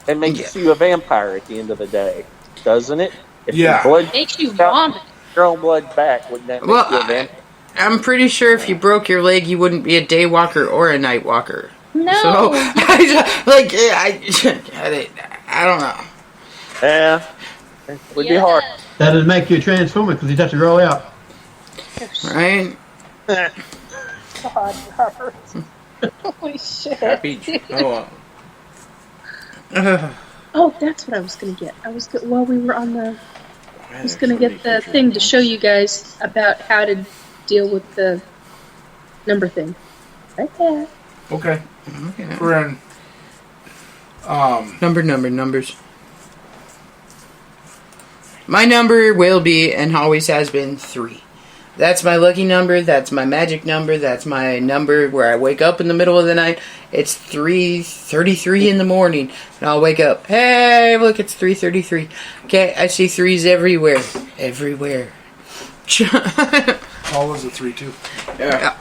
It makes you a vampire at the end of the day, doesn't it? If Yeah. your blood Makes you vomit. your own blood back, wouldn't that make you a vampire? I'm pretty sure if you broke your leg, you wouldn't be a day walker or a night walker. No. So, I don't know. Yeah. It would be hard. That'd make you a transformer because you'd have to grow out. Right? God, Robert. Holy shit. Happy. Oh, that's what I was going to get. While we were on the... I was going to get the thing to show you guys about how to deal with the number thing. Right there. Okay. We're in. Numbers. My number will be, and always has been, 3. That's my lucky number. That's my magic number. That's my number where I wake up in the middle of the night. It's 3:33 in the morning, and I'll wake up. Hey, look, it's 3:33. Okay, I see 3s everywhere. Everywhere. Paula's a 3 too. Yeah.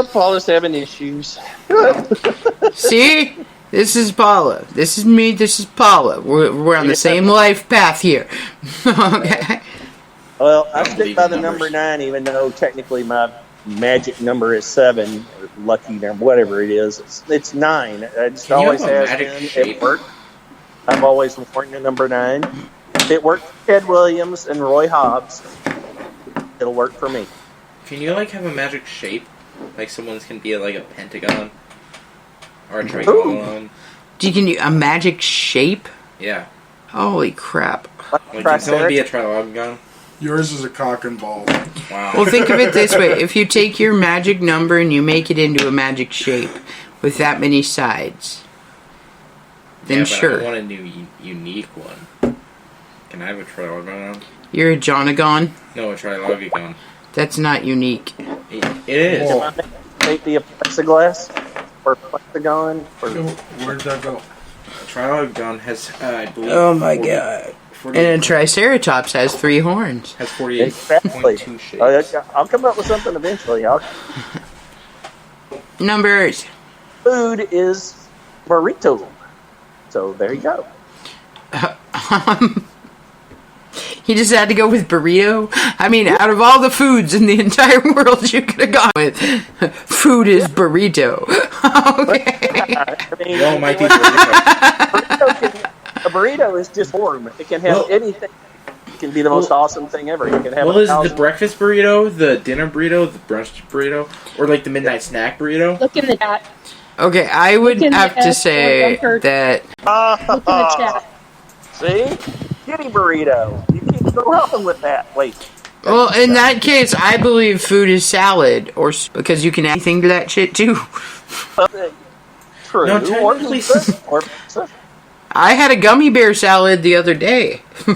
Paula's having issues. See? This is Paula. This is me. This is Paula. We're on the same life path here. Okay. Well, I stick by the number 9, even though technically my magic number is 7, or lucky number, whatever it is. It's 9. It just always has been. It worked. I've always worn the number 9. If it worked for Ted Williams and Roy Hobbs, it'll work for me. Can you have a magic shape? Like someone's can be like a pentagon or a trigon. You can do a magic shape? Yeah. Holy crap! Can someone be a trigon? Yours is a cock and ball. Wow. Well, think of it this way: if you take your magic number and you make it into a magic shape with that many sides, then sure. I want a new unique one. Can I have a trigon? You're a Jonagon? No, a trilogon. That's not unique. It is. Can I make the plexiglass or plexagon? Where did that go? A trilogon has, I believe. Oh my god! And a Triceratops has 3 horns. Has 48.2 Exactly. shapes. I'll come up with something eventually. Numbers. Food is burrito. So there you go. He just had to go with burrito. I mean, out of all the foods in the entire world, you could have gone with food is burrito. Okay. I mean, No, might be a burrito is just form. It can have anything. It can be the most awesome thing ever. You can have. Well, is it the breakfast burrito, the dinner burrito, the brunch burrito, or like the midnight snack burrito? Look in the chat. Okay, I would have to say that. Look in the chat. See? Kitty burrito. You can't go wrong with that. Wait. Well, in that case, I believe food is salad, or because you can add anything to that shit too. True. No, Or technically- pizza. Or pizza. I had a gummy bear salad the other day. See?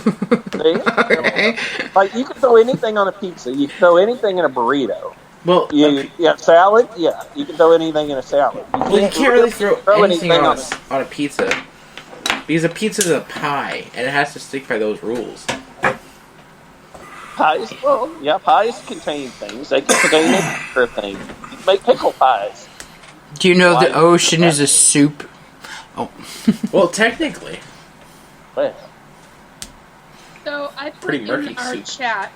Okay. Like, you can throw anything on a pizza. You can throw anything in a burrito. Well, Yeah, salad? Yeah, you can throw anything in a salad. you can't really throw anything on it. on a pizza. Because a pizza is a pie, and it has to stick by those rules. Pies, well, yeah, pies contain things. They can contain a number of things. You can make pickle pies. Do you know the ocean is a soup? Oh. Well, technically. Well, So I put Pretty murky in our soup. chat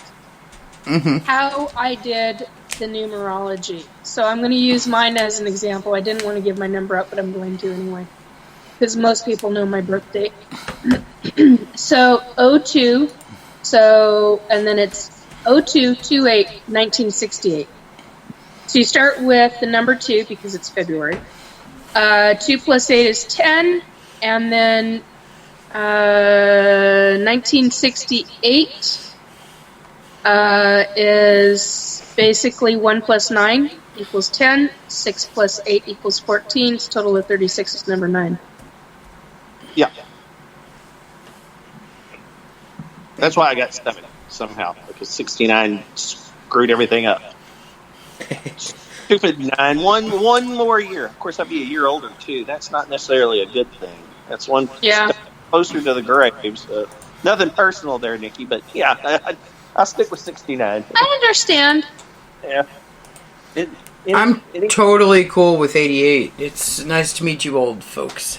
Mm-hmm. how I did the numerology. So I'm going to use mine as an example. I didn't want to give my number up, but I'm going to anyway. Because most people know my birth date. So 02, and then it's 02/28/1968. So you start with the number 2 because it's February. 2 plus 8 is 10, and then 1968 is basically 1 plus 9 equals 10, 6 plus 8 equals 14, it's a total of 36 is number 9. yeah. That's why I got 7 somehow, because 69 screwed everything up. Stupid 9. One more year. Of course, I'd be a year older, too. That's not necessarily a good thing. That's one Yeah. step closer to the grave. So, nothing personal there, Nikki, but yeah, I'll stick with 69. I understand. Yeah. I'm totally cool with 88. It's nice to meet you old folks.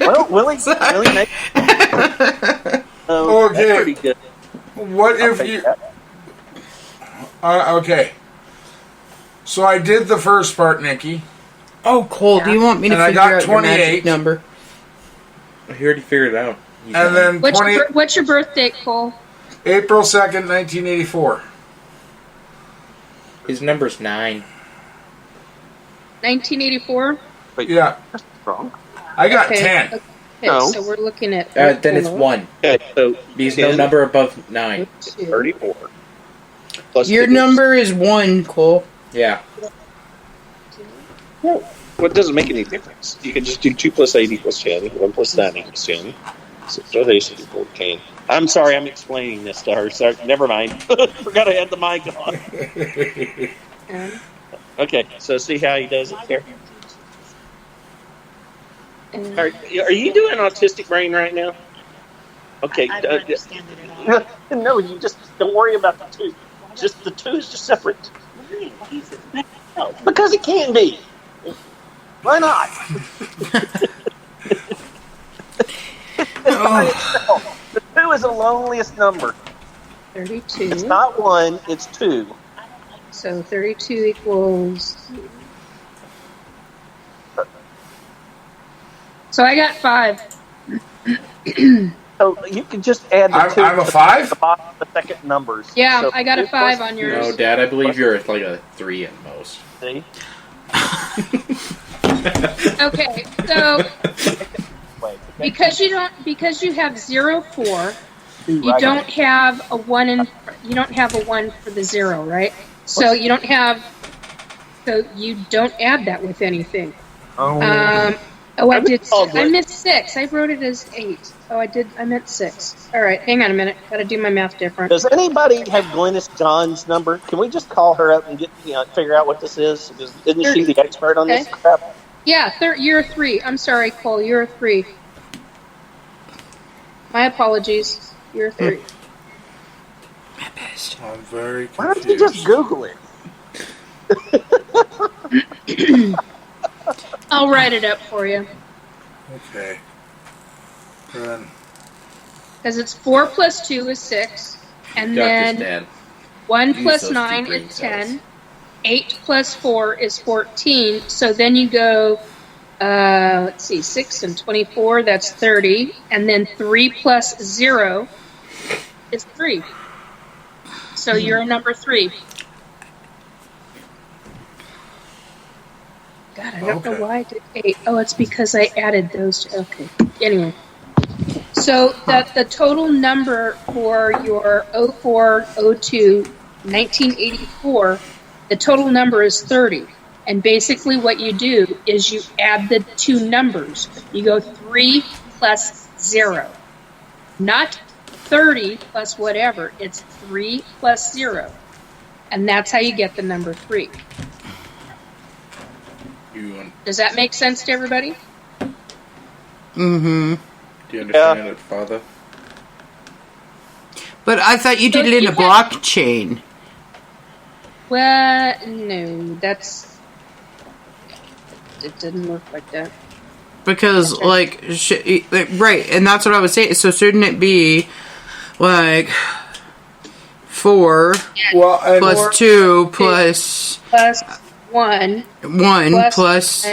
Well, Willie makes Okay. that's pretty good. What I'll if take you... that. Okay. So I did the first part, Nikki. Oh, Cole, do you want me to And I figure got out your magic 28. number? He already figured it out. And then What's your birth date, Cole? April 2nd, 1984. His number's 9. 1984? Wait, Yeah. that's wrong. I got Okay. 10. Okay, No. so we're looking at... Then it's 1. Okay, so Because no 10, number above 9. 34. Plus Your 50. number is 1, Cole. Yeah. Well, it doesn't make any difference. You can just do 2 plus 8 equals 10, 1 plus 9 equals 10, 6 plus 8 equals 14. I'm sorry, I'm explaining this to her. Sorry, never mind. Forgot I had the mic on. Okay, so see how he does it here? Are you doing autistic brain right now? Okay. I don't understand it at all. No, you just don't worry about the 2. Just the 2 is just separate. No, because it can be. Why not? The 2 is the loneliest number. 32. It's not 1, it's 2. So 32 equals... So I got 5. So you can just add the 2 I'm a to 5? the bottom of the second numbers. Yeah, So I got a 2 plus 5 on yours. No, Dad, I believe you're like a 3 at most. See? Okay, so Wait, because you have 0, 4, you right. don't have a 1 in, you don't have a 1 for the 0, right? So you don't have, so you don't add that with anything. I did. I missed 6. I wrote it as 8. Oh, I meant 6. All right, hang on a minute. Got to do my math different. Does anybody have Glennis John's number? Can we just call her up and get figure out what this is? Because isn't she the expert on this crap? Yeah, you're a 3. I'm sorry, Cole. You're a 3. My apologies. You're a 3. I'm very confused. Why don't you just Google it? I'll write it up for you. Okay. Then Because it's 4 plus 2 is 6. And Got then this, Dad. 1 Use plus those 9 two brain is cells. 10. 8 plus 4 is 14. So then you go, let's see, 6 and 24, that's 30. And then 3 plus 0 is 3. So you're a number 3. God, I don't know why I did 8. Oh, it's because I added those two. Okay. Anyway. So that the total number for your 0402 1984, the total number is 30. And basically what you do is you add the two numbers. You go 3 plus 0. Not 30 plus whatever. It's 3 plus 0. And that's how you get the number 3. Does that make sense to everybody? Mm-hmm. Do you understand it, Father? But I thought you did it in a blockchain. Well, no, that's... It didn't work like that. Because, like, right, and that's what I was saying. So shouldn't it be, like, 4 plus 2 plus... Plus 1. 1 plus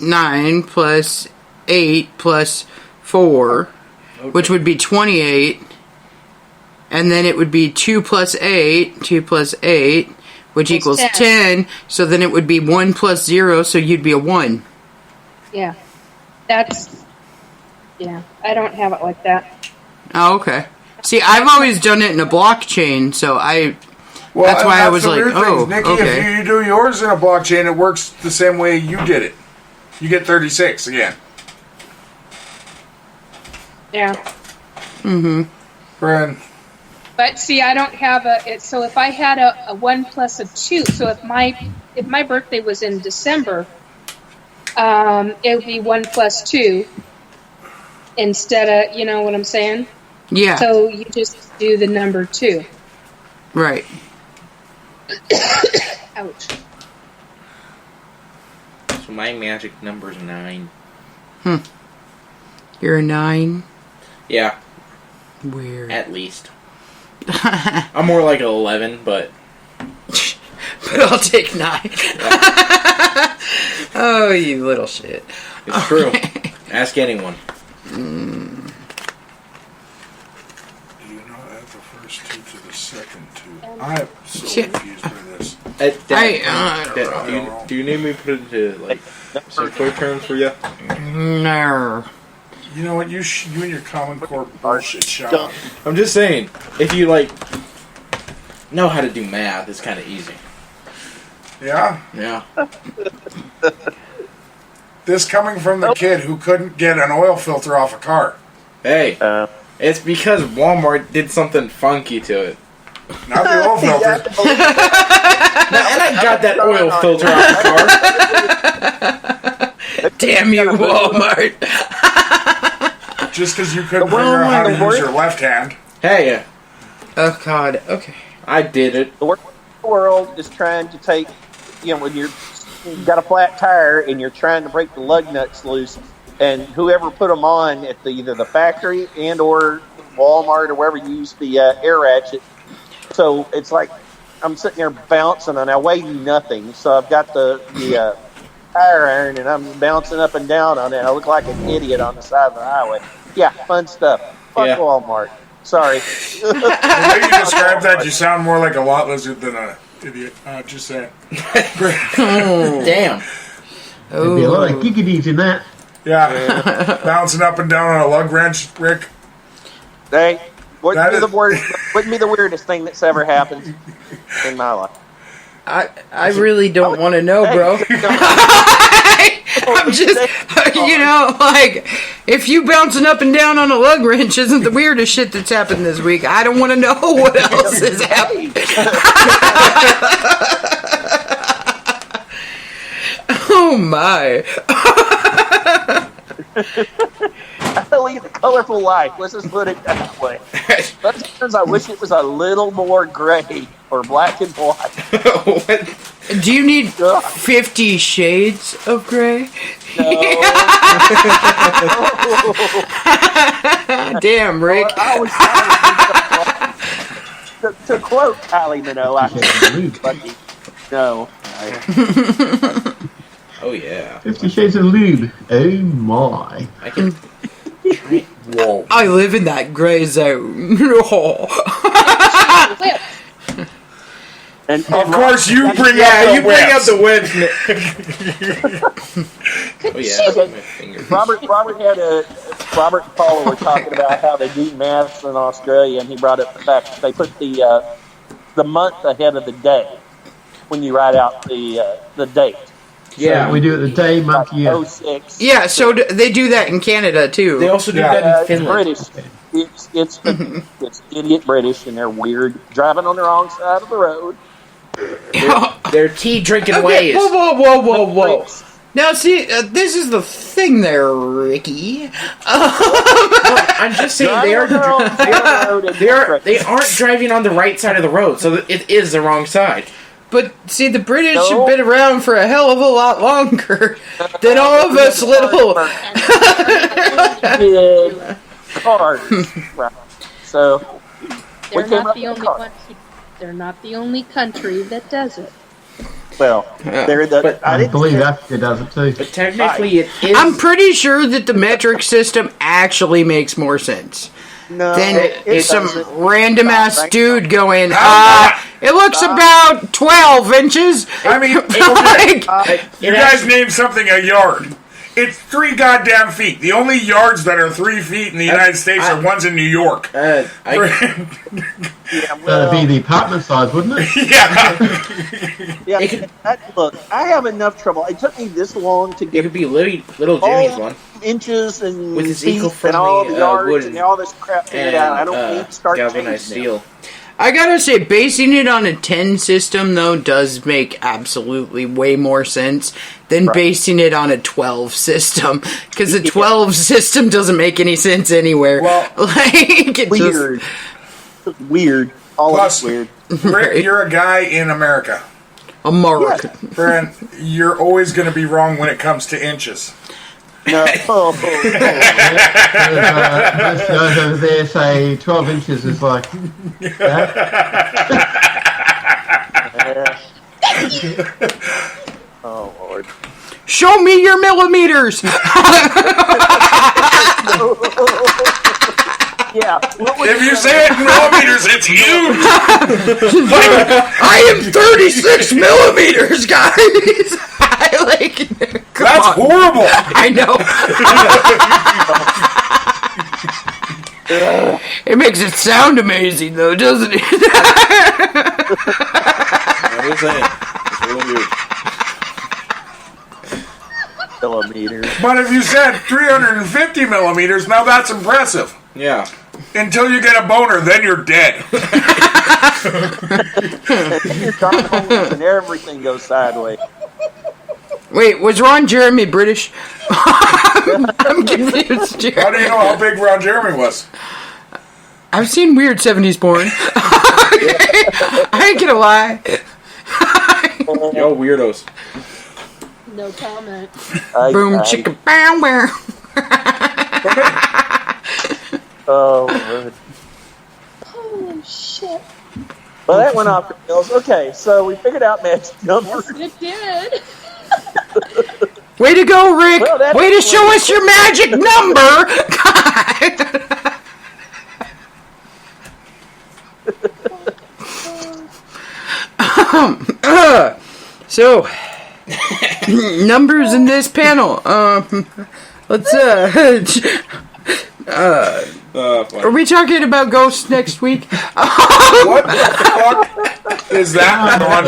9 plus 8 plus 4, which would be 28. And then it would be 2 plus 8, which equals 10. So then it would be 1 plus 0, so you'd be a 1. Yeah. Yeah, I don't have it like that. Oh, okay. See, I've always done it in a blockchain, so that's why I was like, oh, Nikki, okay. if you do yours in a blockchain, it works the same way you did it. You get 36 again. Yeah. Mm-hmm. Friend. But see, I don't have so if I had a 1 plus a 2, so if my birthday was in December, it would be 1 plus 2 instead of, you know what I'm saying? Yeah. So you just do the number 2. Right. Ouch. So my magic number's 9. You're a 9? Yeah. Weird. At least. I'm more like an 11, but... But I'll take 9. Yeah. Oh, you little shit. It's true. Ask anyone. Do you not add the first 2 to the second 2? I'm so confused by this. Do you need me to put it into, like, circular terms for you? No. You know what? You and your Common Core bullshit shop. I'm just saying, if you, like, know how to do math, it's kind of easy. Yeah? Yeah. This coming from the kid who couldn't get an oil filter off a car. Hey, it's because Walmart did something funky to it. Not the oil filter. And I got that oil filter off the car. Damn you, Walmart. Just because you couldn't figure out how to use your left hand. Hey. Oh, God. Okay. I did it. The world is trying to take, when you've got a flat tire and you're trying to break the lug nuts loose, and whoever put them on at either the factory and or Walmart or wherever you use the air ratchet. So it's like I'm sitting there bouncing and I weigh nothing. So I've got the tire iron and I'm bouncing up and down on it. I look like an idiot on the side of the highway. Yeah, fun stuff. Fuck Walmart. Sorry. The way you describe that, you sound more like a lot lizard than an idiot. Just saying. Damn. There'd be a lot of giggities in that. Yeah. Bouncing up and down on a lug wrench, Rick. Hey, wouldn't be the weirdest thing that's ever happened in my life. I really don't want to know, bro. I'm just, like, if you bouncing up and down on a lug wrench isn't the weirdest shit that's happened this week, I don't want to know what else has happened. Oh, my. I lead a colorful life. Let's just put it that way. Sometimes I wish it was a little more gray or black and white. Do you need 50 shades of gray? Damn, Rick. Well, I was to quote Kylie Minogue, I think lucky. No. Oh yeah. 50 Shades of Lube. Oh my. I can. Whoa. I live in that gray zone. And Of course, you bring Yeah, up the you bring up whips. the wedge. Oh yeah. My finger. Robert and Paula were talking about how they do maths in Australia, and he brought up the fact that they put the month ahead of the day when you write out the date. Yeah. We do it the day, month, year. 06. Yeah, so they do that in Canada too. They also do that in Finland. It's British. It's idiot British, and they're weird, driving on the wrong side of the road. They're tea drinking Okay, ways. whoa. Now, see, this is the thing there, Ricky. I'm just saying they aren't driving on the right side of the road, so it is the wrong side. But, see, the British have been around for a hell of a lot longer than all of us little... Cars. Right. So, They're not the only country that does it. well, I believe Africa does it too. But technically, it is. I'm pretty sure that the metric system actually makes more sense than some random ass dude going, it looks about 12 inches. I mean, you guys name something a yard. It's 3 goddamn feet. The only yards that are 3 feet in the United States are ones in New York. That'd be the apartment size, wouldn't it? Look, I have enough trouble. It took me this long to It get could be little Jimmy's one. inches and With his feet eco-friendly, and all the yards wood and all this crap figured out. I don't need to start galvanized changing steel. I gotta say, basing it on a 10 system, though, does make absolutely way more sense than basing it on a 12 system. Because a 12 system doesn't make any sense anywhere. Well, weird. Weird. All of it's weird. Rick, you're a guy in America. America. Friend, you're always going to be wrong when it comes to inches. No. Most guys over there say 12 inches is like that. Oh, Lord. Show me your millimeters! Yeah. If you say it in millimeters, it's huge! I am 36 millimeters, guys! That's horrible! I know. It makes it sound amazing, though, doesn't it? I'm just saying. It's really weird. Millimeters. But if you said 350 millimeters, now that's impressive. Yeah. Until you get a boner, then you're dead. Your hormones and everything goes sideways. Wait, was Ron Jeremy British? I'm confused here. How do you know how big Ron Jeremy was? I've seen weird 70s porn. I ain't gonna lie. Yo, weirdos. No comment. Boom, chicka, bow, wow. Oh, Lord. Holy shit. Well, that went off the rails. Okay, so we figured out magic numbers. It did. Way to go, Rick! Well, way to show us your magic number! So, numbers in this panel. Let's are we talking about ghosts next week? What the fuck is that on?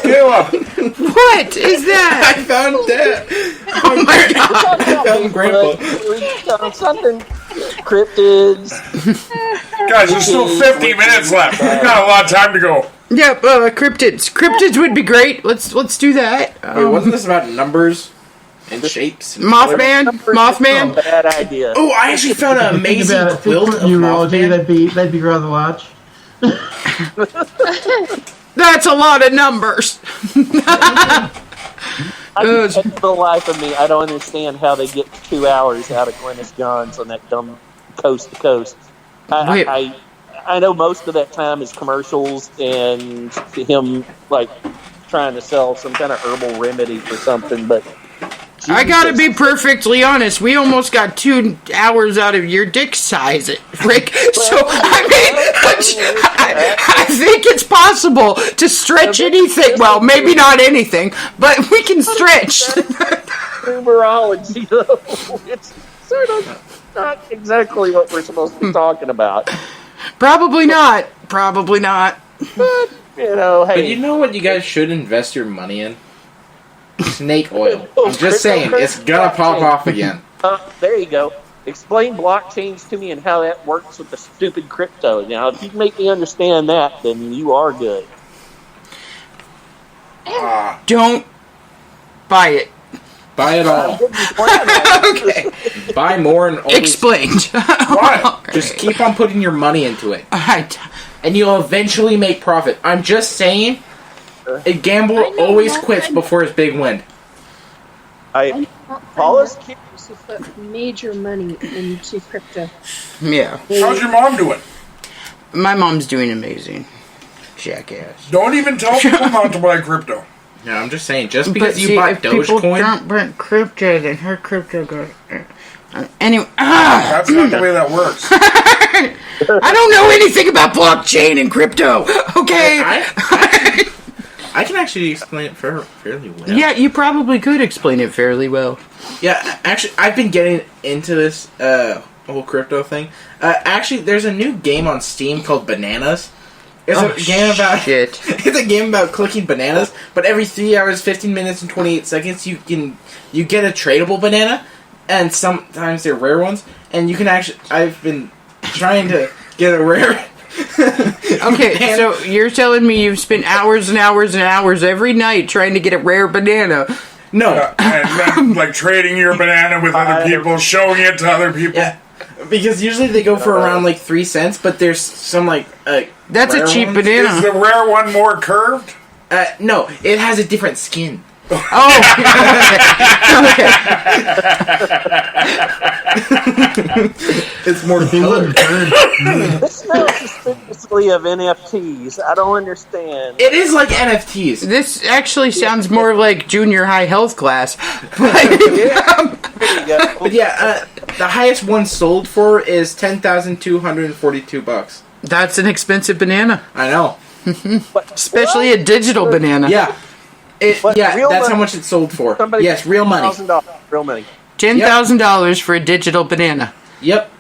Kayla, What is that? I found that. Oh my god! I found Grandpa. Something cryptids. guys, there's still 50 minutes left. We've got a lot of time to go. Yep, cryptids. Cryptids would be great. Let's do that. Wait, wasn't this about numbers and shapes? And Mothman. Bad idea. Oh, I actually found an amazing quilt of Numerology, Mothman. they'd be rather large. That's a lot of numbers. For the life of me, I don't understand how they get 2 hours out of Glennis Johns on that dumb coast to coast. I know most of that time is commercials and him like trying to sell some kind of herbal remedy for something, but Jesus. I gotta be perfectly honest. We almost got 2 hours out of your dick size, Rick. So I think it's possible to stretch anything. Well, maybe not anything, but we can stretch. Numerology, though, it's sort of not exactly what we're supposed to be talking about. Probably not. Probably not. But you know, hey, but you know what you guys should invest your money in? Snake oil. I'm just saying, it's gonna pop off again. There you go. Explain blockchains to me and how that works with the stupid crypto. Now, if you can make me understand that, then you are good. Don't buy it. Buy it all. Okay. Buy more and always... Explained. What? Just keep on putting your money into it. And you'll eventually make profit. I'm just saying... A gambler always quits before his big win. Paula's curious to put major money into crypto. Yeah. How's your mom doing? My mom's doing amazing. Jackass. Don't even tell people not to buy crypto. Yeah, I'm just saying, just because you buy Dogecoin... people don't buy crypto, then her crypto goes... Anyway... That's not the way that works. I don't know anything about blockchain and crypto, okay? I can actually explain it fairly well. Yeah, you probably could explain it fairly well. Yeah, actually, I've been getting into this whole crypto thing. Actually, there's a new game on Steam called Bananas. It's a game about it's a game about clicking bananas, but every 3 hours, 15 minutes, and 28 seconds, you get a tradable banana, and sometimes they're rare ones, and you can actually. I've been trying to get a rare. Okay, so you're telling me you've spent hours and hours and hours every night trying to get a rare banana? No. And then, like, trading your banana with other people, showing it to other people. Yeah, because usually they go for around, like, 3 cents, but there's some, like... That's a cheap banana. Is the rare one more curved? No, it has a different skin. Oh! Okay. It's more colored. This smells suspiciously of NFTs. I don't understand. It is like NFTs. This actually sounds more like junior high health class. But yeah, the highest one sold for is $10,242. That's an expensive banana. I know. Especially a digital banana. Yeah. That's how much it sold for. Yes, real money. $1,000. Real money. $10,000 for a digital banana. Yep.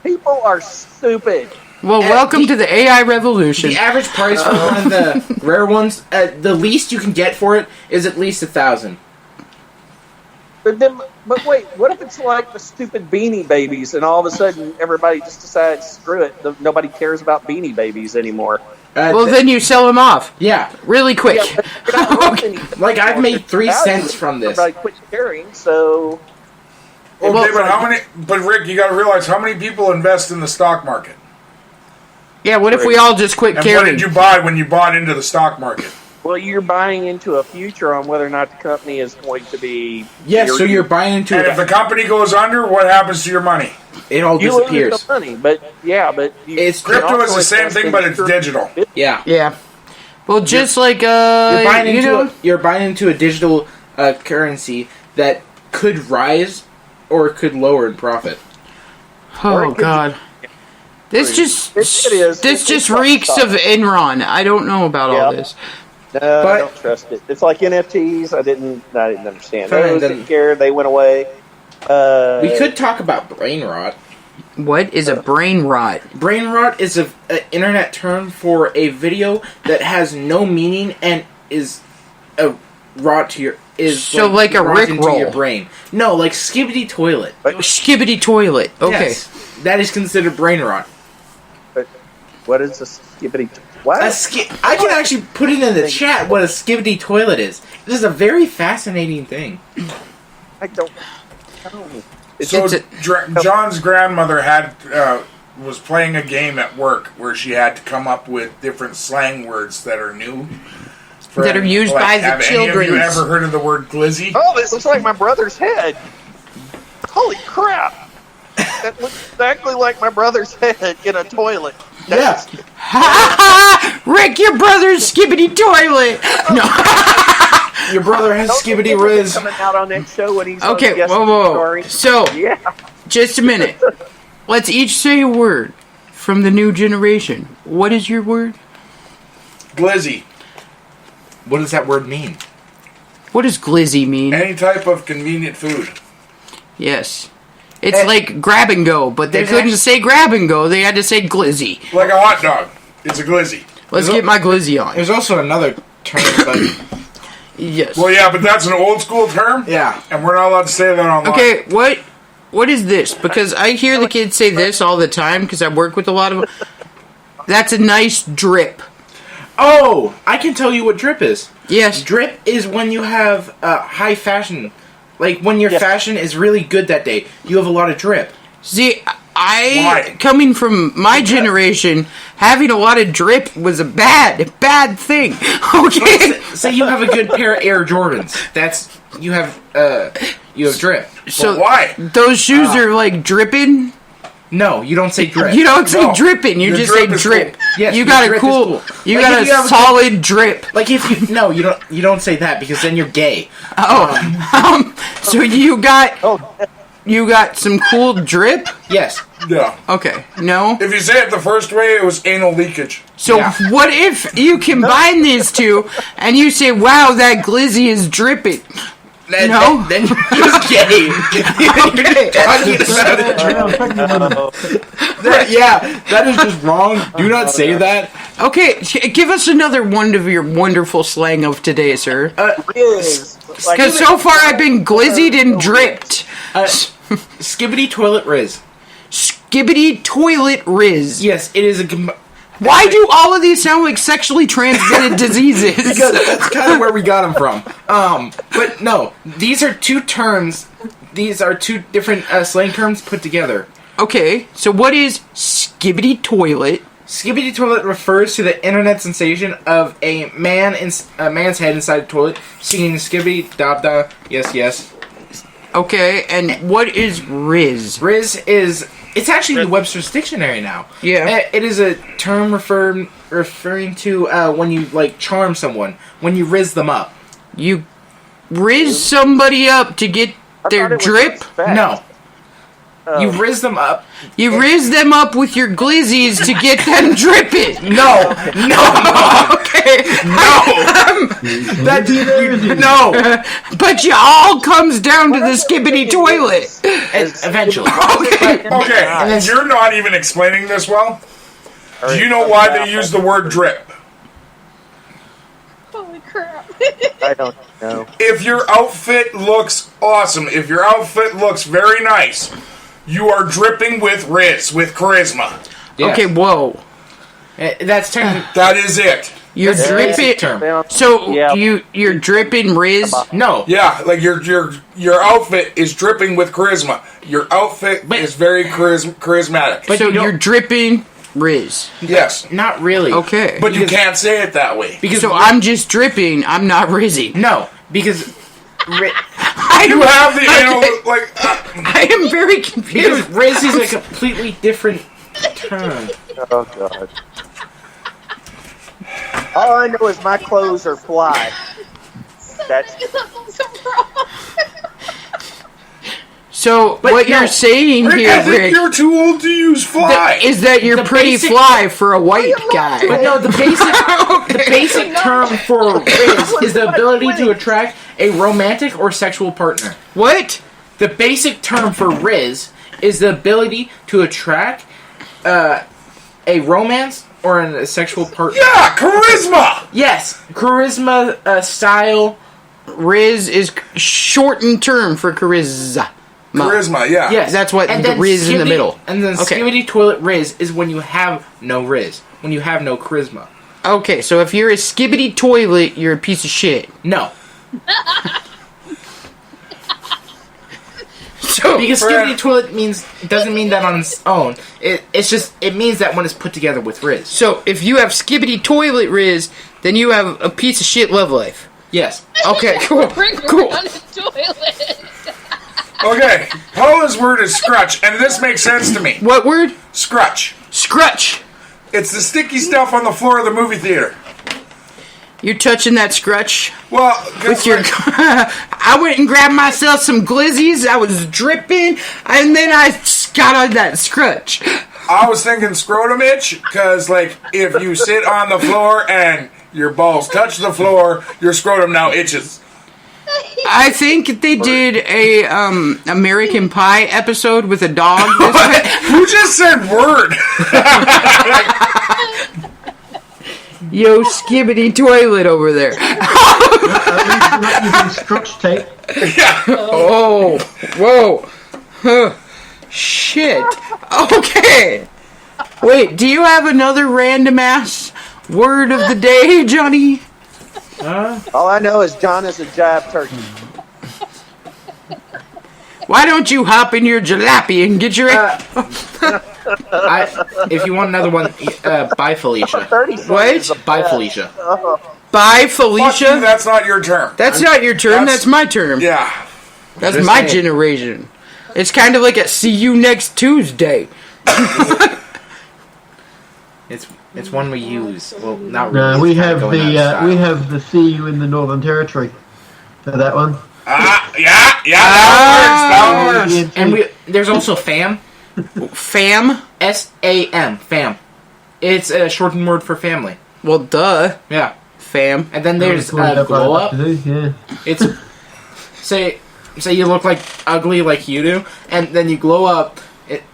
People are stupid. Well, welcome to the AI revolution. The average price for one of the rare ones, the least you can get for it is at least $1,000. But wait, what if it's like the stupid Beanie Babies, and all of a sudden everybody just decides, screw it, nobody cares about Beanie Babies anymore? Well, then you sell them off. Yeah. Really quick. Yeah, like, I've made 3 cents from this. Everybody quit caring, so... Okay, but Rick, you gotta realize how many people invest in the stock market? Yeah, what if we all just quit and caring? What did you buy when you bought into the stock market? Well, you're buying into a future on whether or not the company is going to be... Yes, so you're buying into... And if the company goes under, what happens to your money? It all disappears. Lose the money, but it's crypto is the same thing, but it's digital. Yeah. Yeah. Well, just like you're buying into a digital currency that could rise or could lower in profit. Oh God. This just reeks of Enron. I don't know about all this. No, I don't trust it. It's like NFTs. I didn't understand. Those didn't care. They went away. We could talk about brain rot. What is a brain rot? Brain rot is an internet term for a video that has no meaning and is a rot to your like a Rickroll your brain. No, like skibbity toilet. Skibbity toilet. Okay, yes, that is considered brain rot. But what is a skibbity? What? I can actually put it in the chat what a skibbity toilet is. This is a very fascinating thing. I don't. So John's grandmother had was playing a game at work where she had to come up with different slang words that are new. That are used by the children. Have you ever heard of the word glizzy? Oh, this looks like my brother's head. Holy crap. That looks exactly like my brother's head in a toilet. Yeah. Rick, your brother's skibbity toilet. No. Your brother has skibbity riz. Coming out on that show when he's Okay, whoa. So, just a minute. Let's each say a word from the new generation. What is your word? Glizzy. What does that word mean? What does glizzy mean? Any type of convenient food. Yes. It's like grab and go, but they couldn't say grab and go. They had to say glizzy. Like a hot dog. It's a glizzy. Let's get my glizzy on. There's also another term, but... Yes. Well, yeah, but that's an old school term. Yeah. And we're not allowed to say that online. Okay, what is this? Because I hear the kids say this all the time because I work with a lot of them. That's a nice drip. Oh, I can tell you what drip is. Yes. Drip is when you have high fashion. Like, when your fashion is really good that day, you have a lot of drip. See, coming from my generation, having a lot of drip was a bad thing. Okay? Say you have a good pair of Air Jordans. You have drip. So why? Those shoes are, like, dripping? No, you don't say drip. You don't say dripping. You just say drip. Cool. Yes, you got a cool. You got a solid drip. Like if you you don't say that because then you're gay. So you got some cool drip. Yes. Yeah. Okay. No. If you say it the first way, it was anal leakage. So what if you combine these two and you say, "Wow, that glizzy is dripping"? Then you're gay. That is just wrong. Do not say that. Okay, give us another one of your wonderful slang of today, sir. Because so far I've been glizzied and dripped. Skibbity toilet riz. Skibbity toilet riz. Yes, it is a... Why do all of these sound like sexually transmitted diseases? Because that's kind of where we got them from. But no, these are two terms. These are two different slang terms put together. Okay, so what is skibbity toilet? Skibbity toilet refers to the internet sensation of a man's head inside a toilet singing skibbity da da yes yes. Okay, and what is riz? Riz is... It's actually the Webster's Dictionary now. Yeah. It is a term referring to when you, like, charm someone. When you riz them up. You riz somebody up to get their drip? No. You riz them up. You riz them up with your glizzies to get them dripping. No. Okay. No. But you all comes down to the skibbity toilet. Eventually. Okay. You're not even explaining this well. Do you know why they use the word drip? Holy crap. I don't know. If your outfit looks awesome, if your outfit looks very nice, you are dripping with riz, with charisma. Yes. Okay, whoa. That's technically... That is it. You're dripping. So you're dripping riz? No. Yeah, like your outfit is dripping with charisma. Your outfit is very charismatic. But so you're dripping riz. Yes. Not really. Okay. But you can't say it that way. So I'm just dripping. I'm not rizzing. No, because you have the anal like. I am very confused. Because riz is a completely different term. Oh god. All I know is my clothes are fly. That's So what you're saying Rick, here, I think Rick, you're too old to use fly. is that you're pretty fly for a white guy. But no, the basic term for riz is the ability to attract a romantic or sexual partner. What? The basic term for riz is the ability to attract a romance or a sexual partner. Yeah, charisma! Yes, charisma, style. Riz is shortened term for charisma. Charisma, yeah. Yes. That's what the riz in the middle. And then skibbity toilet riz is when you have no riz. When you have no charisma. Okay, so if you're a skibbity toilet, you're a piece of shit. No. So So because skibbity toilet doesn't mean that on its own. It means that when it's put together with Riz. So if you have skibbity toilet Riz, then you have a piece of shit love life. Yes. Okay, cool. Cool. Okay, Paula's word is scrutch, and this makes sense to me. What word? Scrutch. Scrutch. It's the sticky stuff on the floor of the movie theater. You're touching that scrutch? Well, with your, I went and grabbed myself some glizzies. I was dripping, and then I got on that scrutch. I was thinking scrotum itch, because, like, if you sit on the floor and your balls touch the floor, your scrotum now itches. I think they did a American Pie episode with a dog. Who just said word? Yo, skibbity toilet over there. Not using scotch tape. Yeah. Oh, whoa. Huh. Shit. Okay. Wait, do you have another random ass word of the day, Johnny? All I know is John is a jive turkey. Why don't you hop in your jalopy and get your... if you want another one, bye Felicia. What? Bye Felicia. Bye Felicia? Fuck you, that's not your term. That's not your term, that's my term. Yeah. That's Just my saying. generation. It's kind of like a see you next Tuesday. It's one we use. Well, not really. No, we It's kinda have going out of style. we have the see you in the Northern Territory for that one. That works. And there's also fam. Fam? S-A-M. Fam. It's a shortened word for family. Well, duh. Yeah. Fam. And then there's glow up. Yeah. It's say you look like ugly like you do, and then you glow up.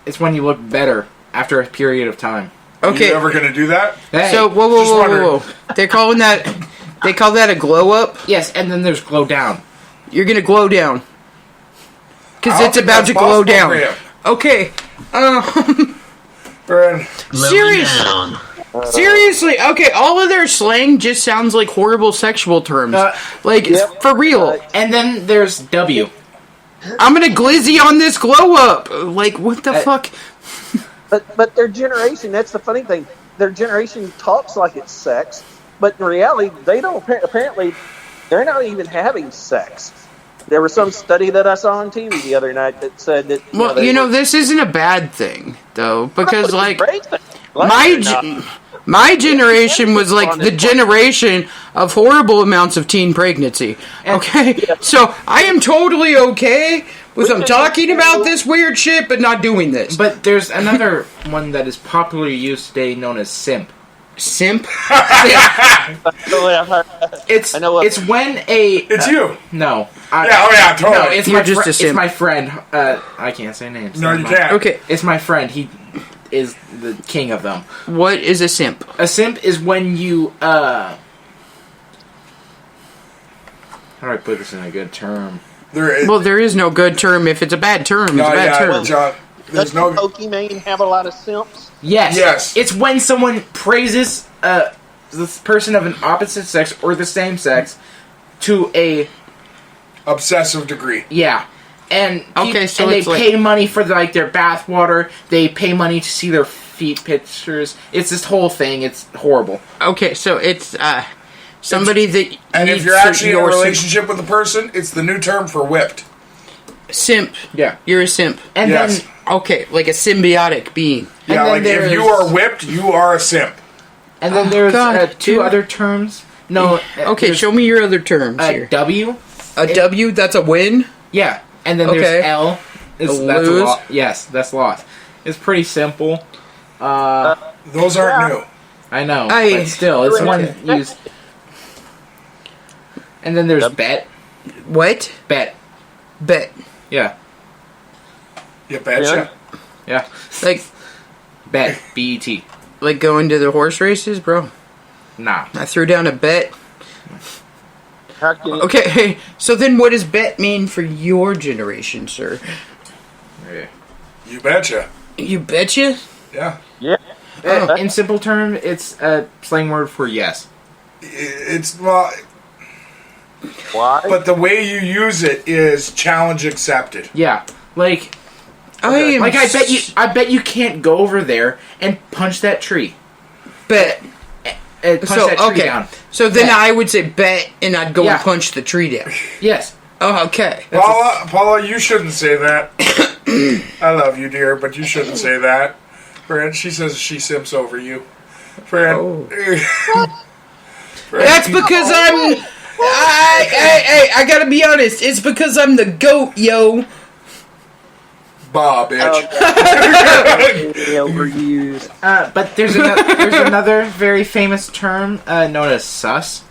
It's when you look better after a period of time. Okay. You ever gonna do that? Hey, So, whoa. They call that a glow up? Yes, and then there's glow down. You're gonna glow down. Because I don't it's think about to that's glow possible down. for you. Okay. Burn. Seriously, okay, all of their slang just sounds like horrible sexual terms. For real. And then there's W. I'm gonna glizzy on this glow up. Like, what the fuck? But their generation, that's the funny thing. Their generation talks like it's sex, but in reality, they don't. Apparently, they're not even having sex. There was some study that I saw on TV the other night that said that. This isn't a bad thing though, because No, it's a great thing. my generation was like the generation of horrible amounts of teen pregnancy. Okay, so I am totally okay with them talking about this weird shit, but not doing this. But there's another one that is popularly used today, known as simp. Simp? It's when a... It's you. No. Totally. No, it's You're just a simp. It's my friend. I can't say names. No, you can't. Okay. It's my friend. He is the king of them. What is a simp? A simp is when you, How do I put this in a good term? There is no good term. If it's a bad term, it's a bad term. John, Does Pokemon have a lot of simps? Yes. It's when someone praises this person of an opposite sex or the same sex to a obsessive degree. Yeah. And so and they it's like- pay money for like their bath water. They pay money to see their feet pictures. It's this whole thing. It's horrible. Okay, so it's somebody that. And if needs you're actually in a your relationship with a person, it's the new term for whipped. simp. Yeah. You're a simp. And Yes. then Okay, like a symbiotic being. Yeah, like if you are whipped, you are a simp. and then there's God, two dude. other terms. No. Okay, there's show me your other terms here. W. A W, that's a win? Yeah. And then Okay. there's L. That's a lose? lot. Yes, that's lost. It's pretty simple. Those aren't new. I know, I- but still, it's one used. And then there's bet. What? Bet. Bet. Yeah. You betcha. Yeah. Like Bet. B-E-T. like going to the horse races, bro? Nah. I threw down a bet. How can you, Okay, so then what does bet mean for your generation, sir? Yeah. You betcha. You betcha? Yeah. yeah. In simple term, it's a slang word for yes. It's, well, Why? but the way you use it is challenge accepted. Yeah. Like, I bet you can't go over there and punch that tree. Bet. Punch that tree down. So then I would say bet, and I'd go and punch the tree down. Yes. Oh, okay. Paula, you shouldn't say that. I love you, dear, but you shouldn't say that. Friend, she says she simps over you. Friend. Oh. That's because I gotta be honest. It's because I'm the goat, yo. Bitch. Overused. But there's another very famous term known as sus.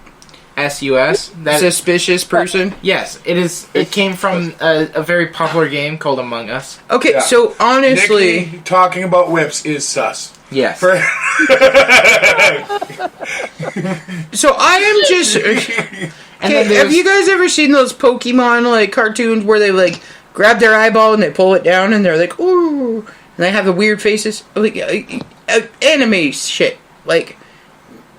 S-U-S. Suspicious person? Yes, it is. It came from a very popular game called Among Us. Okay, so honestly... Nikki talking about whips is sus. Yes. So I am just... have you guys ever seen those Pokemon, like, cartoons where they, like, grab their eyeball and they pull it down and they're like, ooh, and they have the weird faces? Like, anime shit. Like...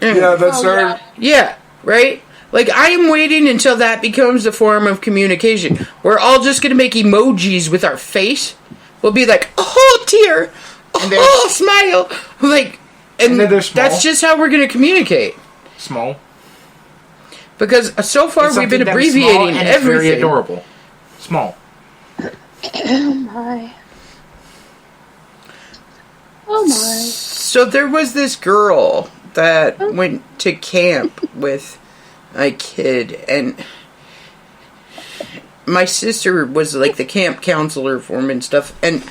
Yeah, that's our... Yeah, right? Like, I am waiting until that becomes the form of communication. We're all just going to make emojis with our face. We'll be like, oh, tear. Oh, smile. Like, and that's just how we're going to communicate. Small. Because so far we've been abbreviating everything. It's very adorable. Small. Oh, my. Oh, my. So there was this girl that went to camp with my kid, and my sister was like the camp counselor for him and stuff, and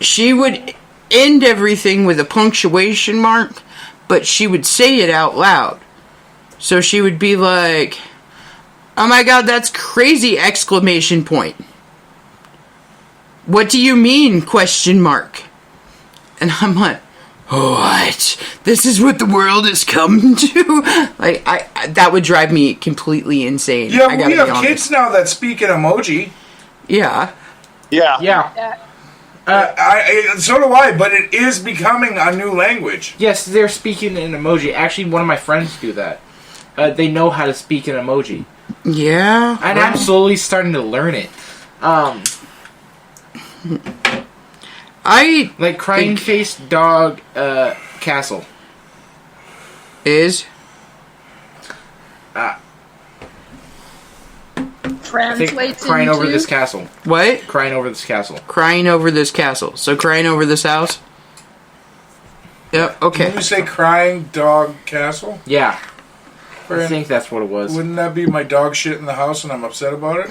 she would end everything with a punctuation mark, but she would say it out loud. So she would be like, oh my god, that's crazy, exclamation point. What do you mean, question mark? And I'm like, what? This is what the world has come to? Like, that would drive me completely insane. Yeah, we have kids now that speak in emoji. Yeah. Yeah. So do I, but it is becoming a new language. Yes, they're speaking in emoji. Actually, one of my friends do that. They know how to speak in emoji. Yeah. And I'm slowly starting to learn it. Like crying face dog castle is translates crying into over this castle. What? Crying over this castle. Crying over this castle. So crying over this house? Yep, okay. Did you say crying dog castle? Yeah. I think that's what it was. Wouldn't that be my dog shit in the house and I'm upset about it?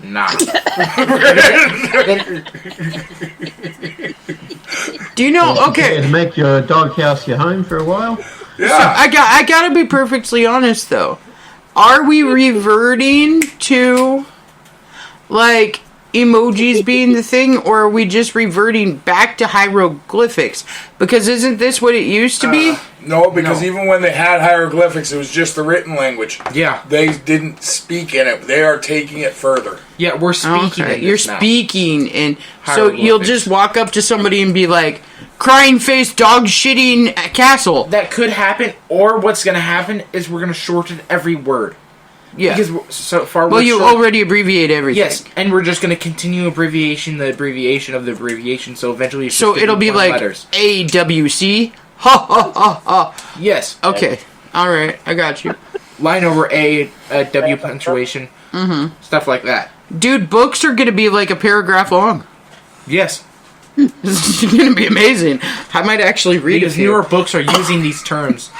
Nah. Do you know? Okay. To make your dog house your home for a while. Yeah. So I gotta be perfectly honest though. Are we reverting to like emojis being the thing, or are we just reverting back to hieroglyphics? Because isn't this what it used to be? No, because even when they had hieroglyphics, it was just the written language. Yeah. They didn't speak in it. They are taking it further. Yeah, we're speaking in this You're now. speaking, and so you'll just walk up to somebody and be like, crying face dog shitting castle. That could happen, or what's going to happen is we're going to shorten every word. Yeah. Because so far you already abbreviate everything. Yes, and we're just going to continue the abbreviation of the abbreviation, so eventually it's so just it'll be like letters. AWC. Ha ha ha ha. Yes. Okay. All right. I got you. Line over A, W punctuation. Mm-hmm. Stuff like that. Dude, books are going to be like a paragraph long. Yes. This is going to be amazing. I might actually read because it. Newer books are using these terms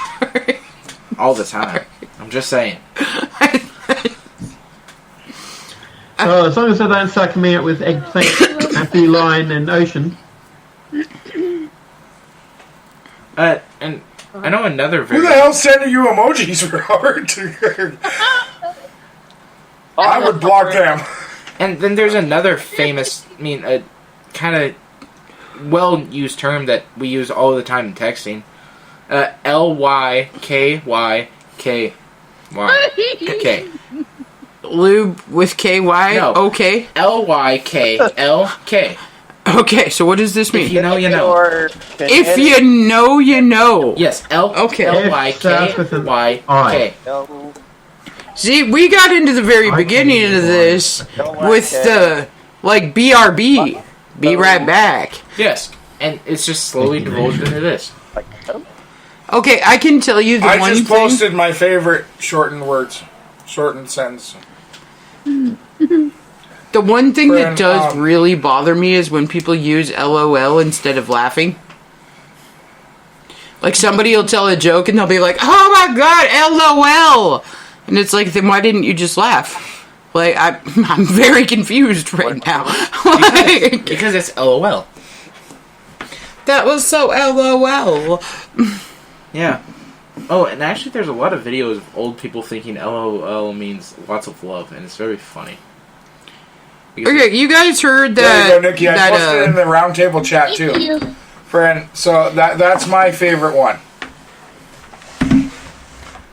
all the time. I'm just saying. So as long as they don't start coming out with eggplant, happy line, and ocean. And I know another very... Who the hell's sending you emojis, Robert? I would block them. And then there's another famous, kind of well-used term that we use all the time in texting. L-Y-K-Y-K-Y. Lube with K-Y? No. Okay. L-Y-K-L-K. Okay, so what does this mean? If you know, you know. If you know, you know. Yes, L-Y-K-Y-K. See, we got into the very beginning of this with the Like BRB. Be right back. Yes. And it's just slowly divulged into this. Okay, I can tell you the one thing. I just posted my favorite shortened words. Shortened sentence. The one thing that does really bother me is when people use LOL instead of laughing. Like, somebody will tell a joke and they'll be like, oh my god, LOL! And it's like, then why didn't you just laugh? Like, I'm very confused right now. Because it's LOL. That was so LOL. Yeah. Oh, and actually there's a lot of videos of old people thinking LOL means lots of love, and it's very funny. Okay, you guys heard that... There you go, Nikki. I posted it in the roundtable chat, too. Friend, so that's my favorite one.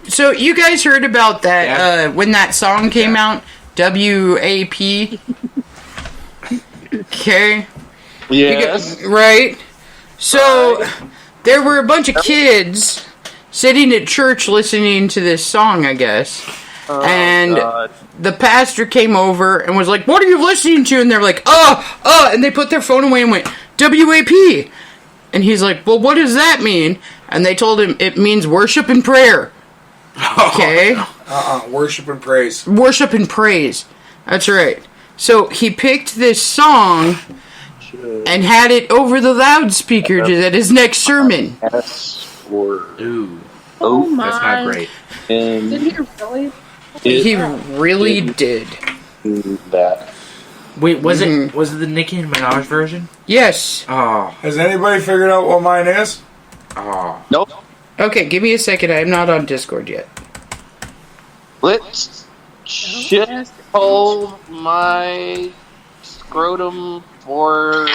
So you guys heard about that, when that song came out, WAP? Okay. Yes. Right? So, there were a bunch of kids sitting at church listening to this song, I guess. And the pastor came over and was like, what are you listening to? And they're like, and they put their phone away and went, WAP. And he's like, well, what does that mean? And they told him it means worship and prayer. Okay? Worship and praise. Worship and praise. That's right. So he picked this song and had it over the loudspeaker at his next sermon. Ooh. Oh my. That's not great. Did he really? He really did. That. Wait, was it the Nicki Minaj version? Yes. Oh. Has anybody figured out what mine is? Oh. Nope. Okay, give me a second. I'm not on Discord yet. Let's shit hole my scrotum for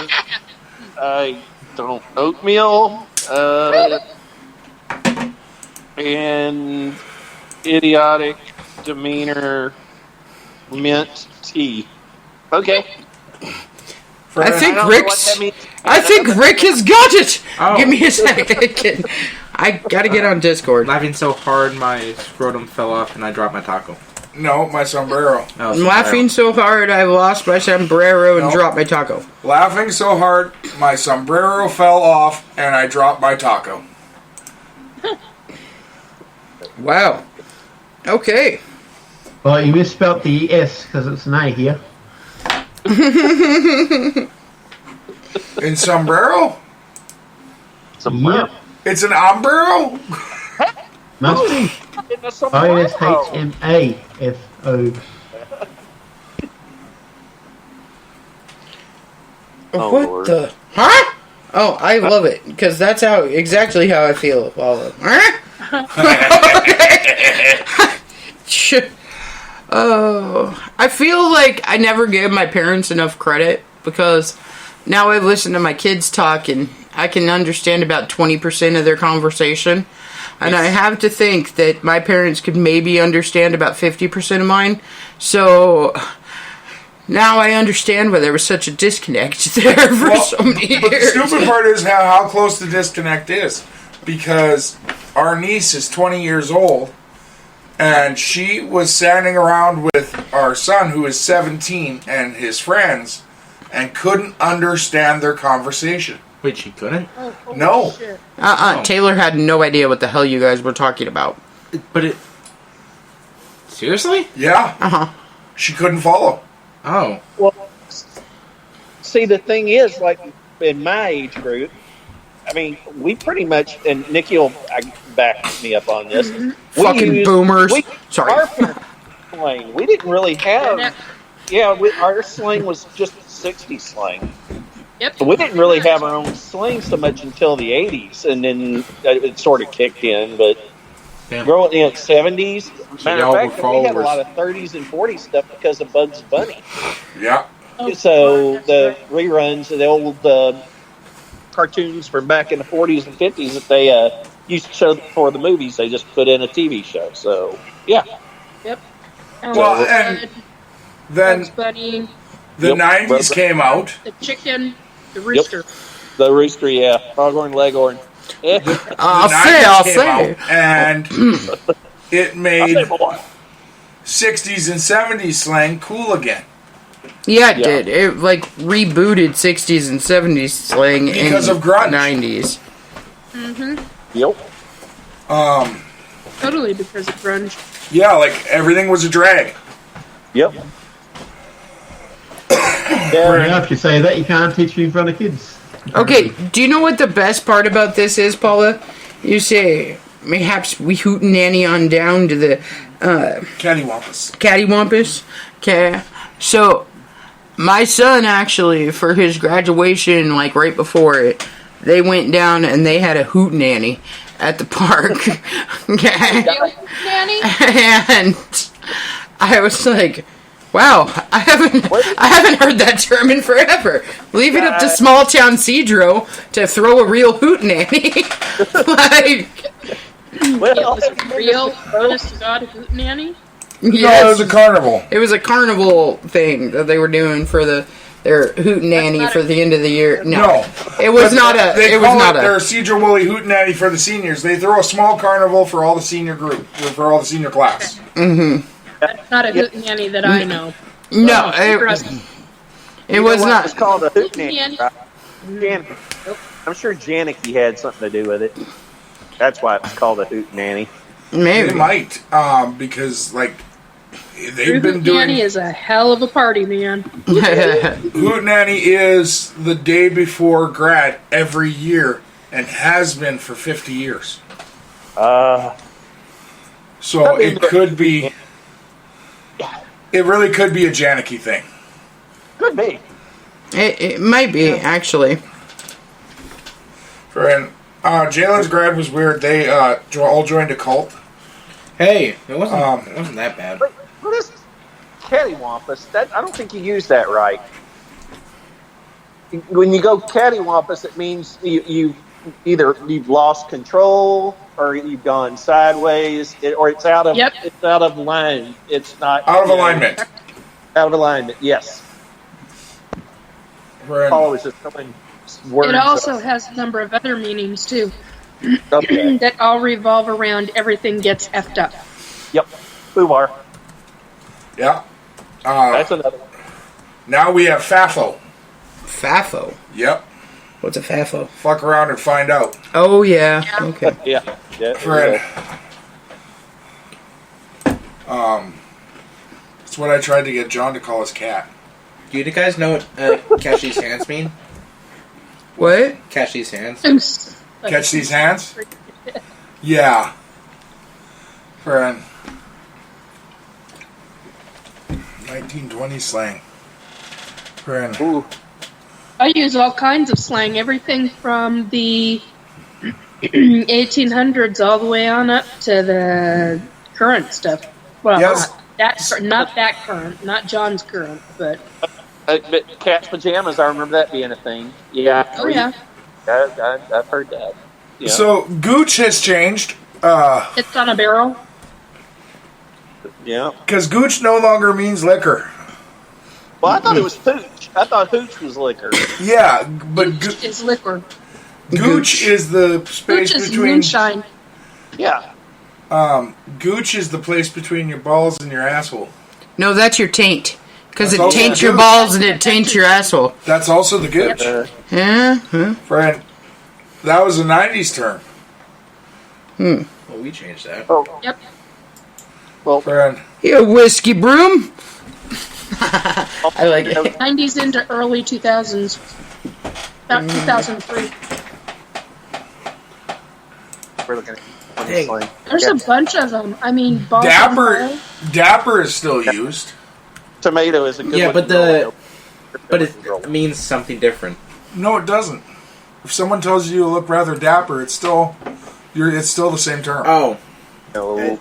oatmeal and idiotic demeanor mint tea. Okay. I think Rick has got it. Oh. Give me a second. I gotta get on Discord. Laughing so hard, my scrotum fell off, and I dropped my taco. No, my sombrero. I'm laughing so hard, I lost my sombrero and dropped my taco. Laughing so hard, my sombrero fell off, and I dropped my taco. Wow. Okay. Well, you misspelled the S because it's an A here. In sombrero? Yeah. It's an ombrero? Must be. ISHMAFO. What Lord. the? Huh? Oh, I love it because that's exactly how I feel. Oh, I feel like I never gave my parents enough credit because now I listen to my kids talk and I can understand about 20% of their conversation. And I have to think that my parents could maybe understand about 50% of mine. So now I understand why there was such a disconnect there for so many years. But the stupid part is how close the disconnect is. Because our niece is 20 years old, and she was standing around with our son, who is 17, and his friends, and couldn't understand their conversation. Wait, she couldn't? No. Taylor had no idea what the hell you guys were talking about. But it... Seriously? Yeah. Uh-huh. She couldn't follow. Oh. Well, see, the thing is, like, in my age group, I mean, we pretty much, and Nikki will back me up on this. Fucking boomers. Sorry. Our slang, we didn't really have... our slang was just 60s slang. Yep. We didn't really have our own slang so much until the 80s, and then it sort of kicked in, but growing in the 70s, matter of fact, we had a lot of 30s and 40s stuff because of Bugs Bunny. Yeah. So the reruns of the old cartoons from back in the 40s and 50s that they used to show for the movies, they just put in a TV show. So, yeah. Yep. Well, and then Bugs Bunny, the 90s came out. the chicken, the rooster. The rooster, yeah. Foghorn Leghorn. I'll say. And it made 60s and 70s slang cool again. Yeah, it did. It like rebooted 60s and 70s slang because in of grunge. 90s. Yep. Totally because of grunge. Yeah, like everything was a drag. Yep. Fair enough. You say that, you can't teach me in front of kids. Okay, do you know what the best part about this is, Paula? You say, mayhaps we hootenanny on down to the Cattywampus. Cattywampus. Okay, so my son actually, for his graduation, like right before it, they went down and they had a hootenanny at the park. Okay, Nanny? and I was like, wow, I haven't heard that term in forever. Leave it up to small town Cedro to throw a real hootenanny. Like, Well, Was it real, honest to God, hootenanny? No, it was a carnival. It was a carnival thing that they were doing for their hootenanny for the end of the year. No, it was not a. They It was call not it their a. Cedro Woolley Hootenanny for the seniors. They throw a small carnival for all the senior group, for all the senior class. Mm-hmm. That's not a hootenanny that I know. No, it was not. It's called a hootenanny. Hootenanny. I'm sure Janicki had something to do with it. That's why it's called a hootenanny. Maybe They might, because like they've been Hootenanny doing. is a hell of a party, man. Hootenanny is the day before grad every year and has been for 50 years. So it could be. It really could be a Janicki thing. Could be. It might be actually. Friend, Jalen's grad was weird. They all joined a cult. Hey, it wasn't that bad. What is cattywampus? I don't think you use that right. When you go cattywampus, it means you've lost control or you've gone sideways, or it's out of line. It's not Out of alignment. Out of alignment. Yes. Friend, Paul was just throwing words. It also has a number of other meanings, too, Okay. that all revolve around everything gets effed up. Yep. Fubar. yeah. That's another one. Now we have FAFO. Fafo. Yep. What's a Fafo? Fuck around and find out. Oh yeah. Okay. Yeah. Friend. It's what I tried to get John to call his cat. Do you guys know what catch these hands mean? What? Catch these hands. Catch these hands? Yeah. Friend. 1920 slang. Friend. Ooh. I use all kinds of slang, everything from the 1800s all the way on up to the current stuff. Well, Yes. not that current, not John's current, but But cat's pajamas, I remember that being a thing. Yeah. oh yeah, I've heard that. Yeah. So, Gooch has changed. it's on a barrel. Yeah. Because Gooch no longer means liquor. Well, I thought it was hooch. I thought hooch was liquor. Yeah, but Hooch is liquor. Gooch is the space Hooch is between. moonshine. Yeah. Gooch is the place between your balls and your asshole. No, that's your taint. Because it That's also taints your good. balls and it taints your asshole. That's also the Gooch. Yeah. Huh? Friend, that was a 90s term. Well, we changed that. Oh. Yep. Well, Friend. You whiskey broom. I like it. 90s into early 2000s. About 2003. we're looking at Hey. slang. There's a bunch of them. I mean, balls Dapper is still used. Tomato is a good Yeah, one. but it means something different. No, it doesn't. If someone tells you look rather dapper, it's still the same term. Oh, No.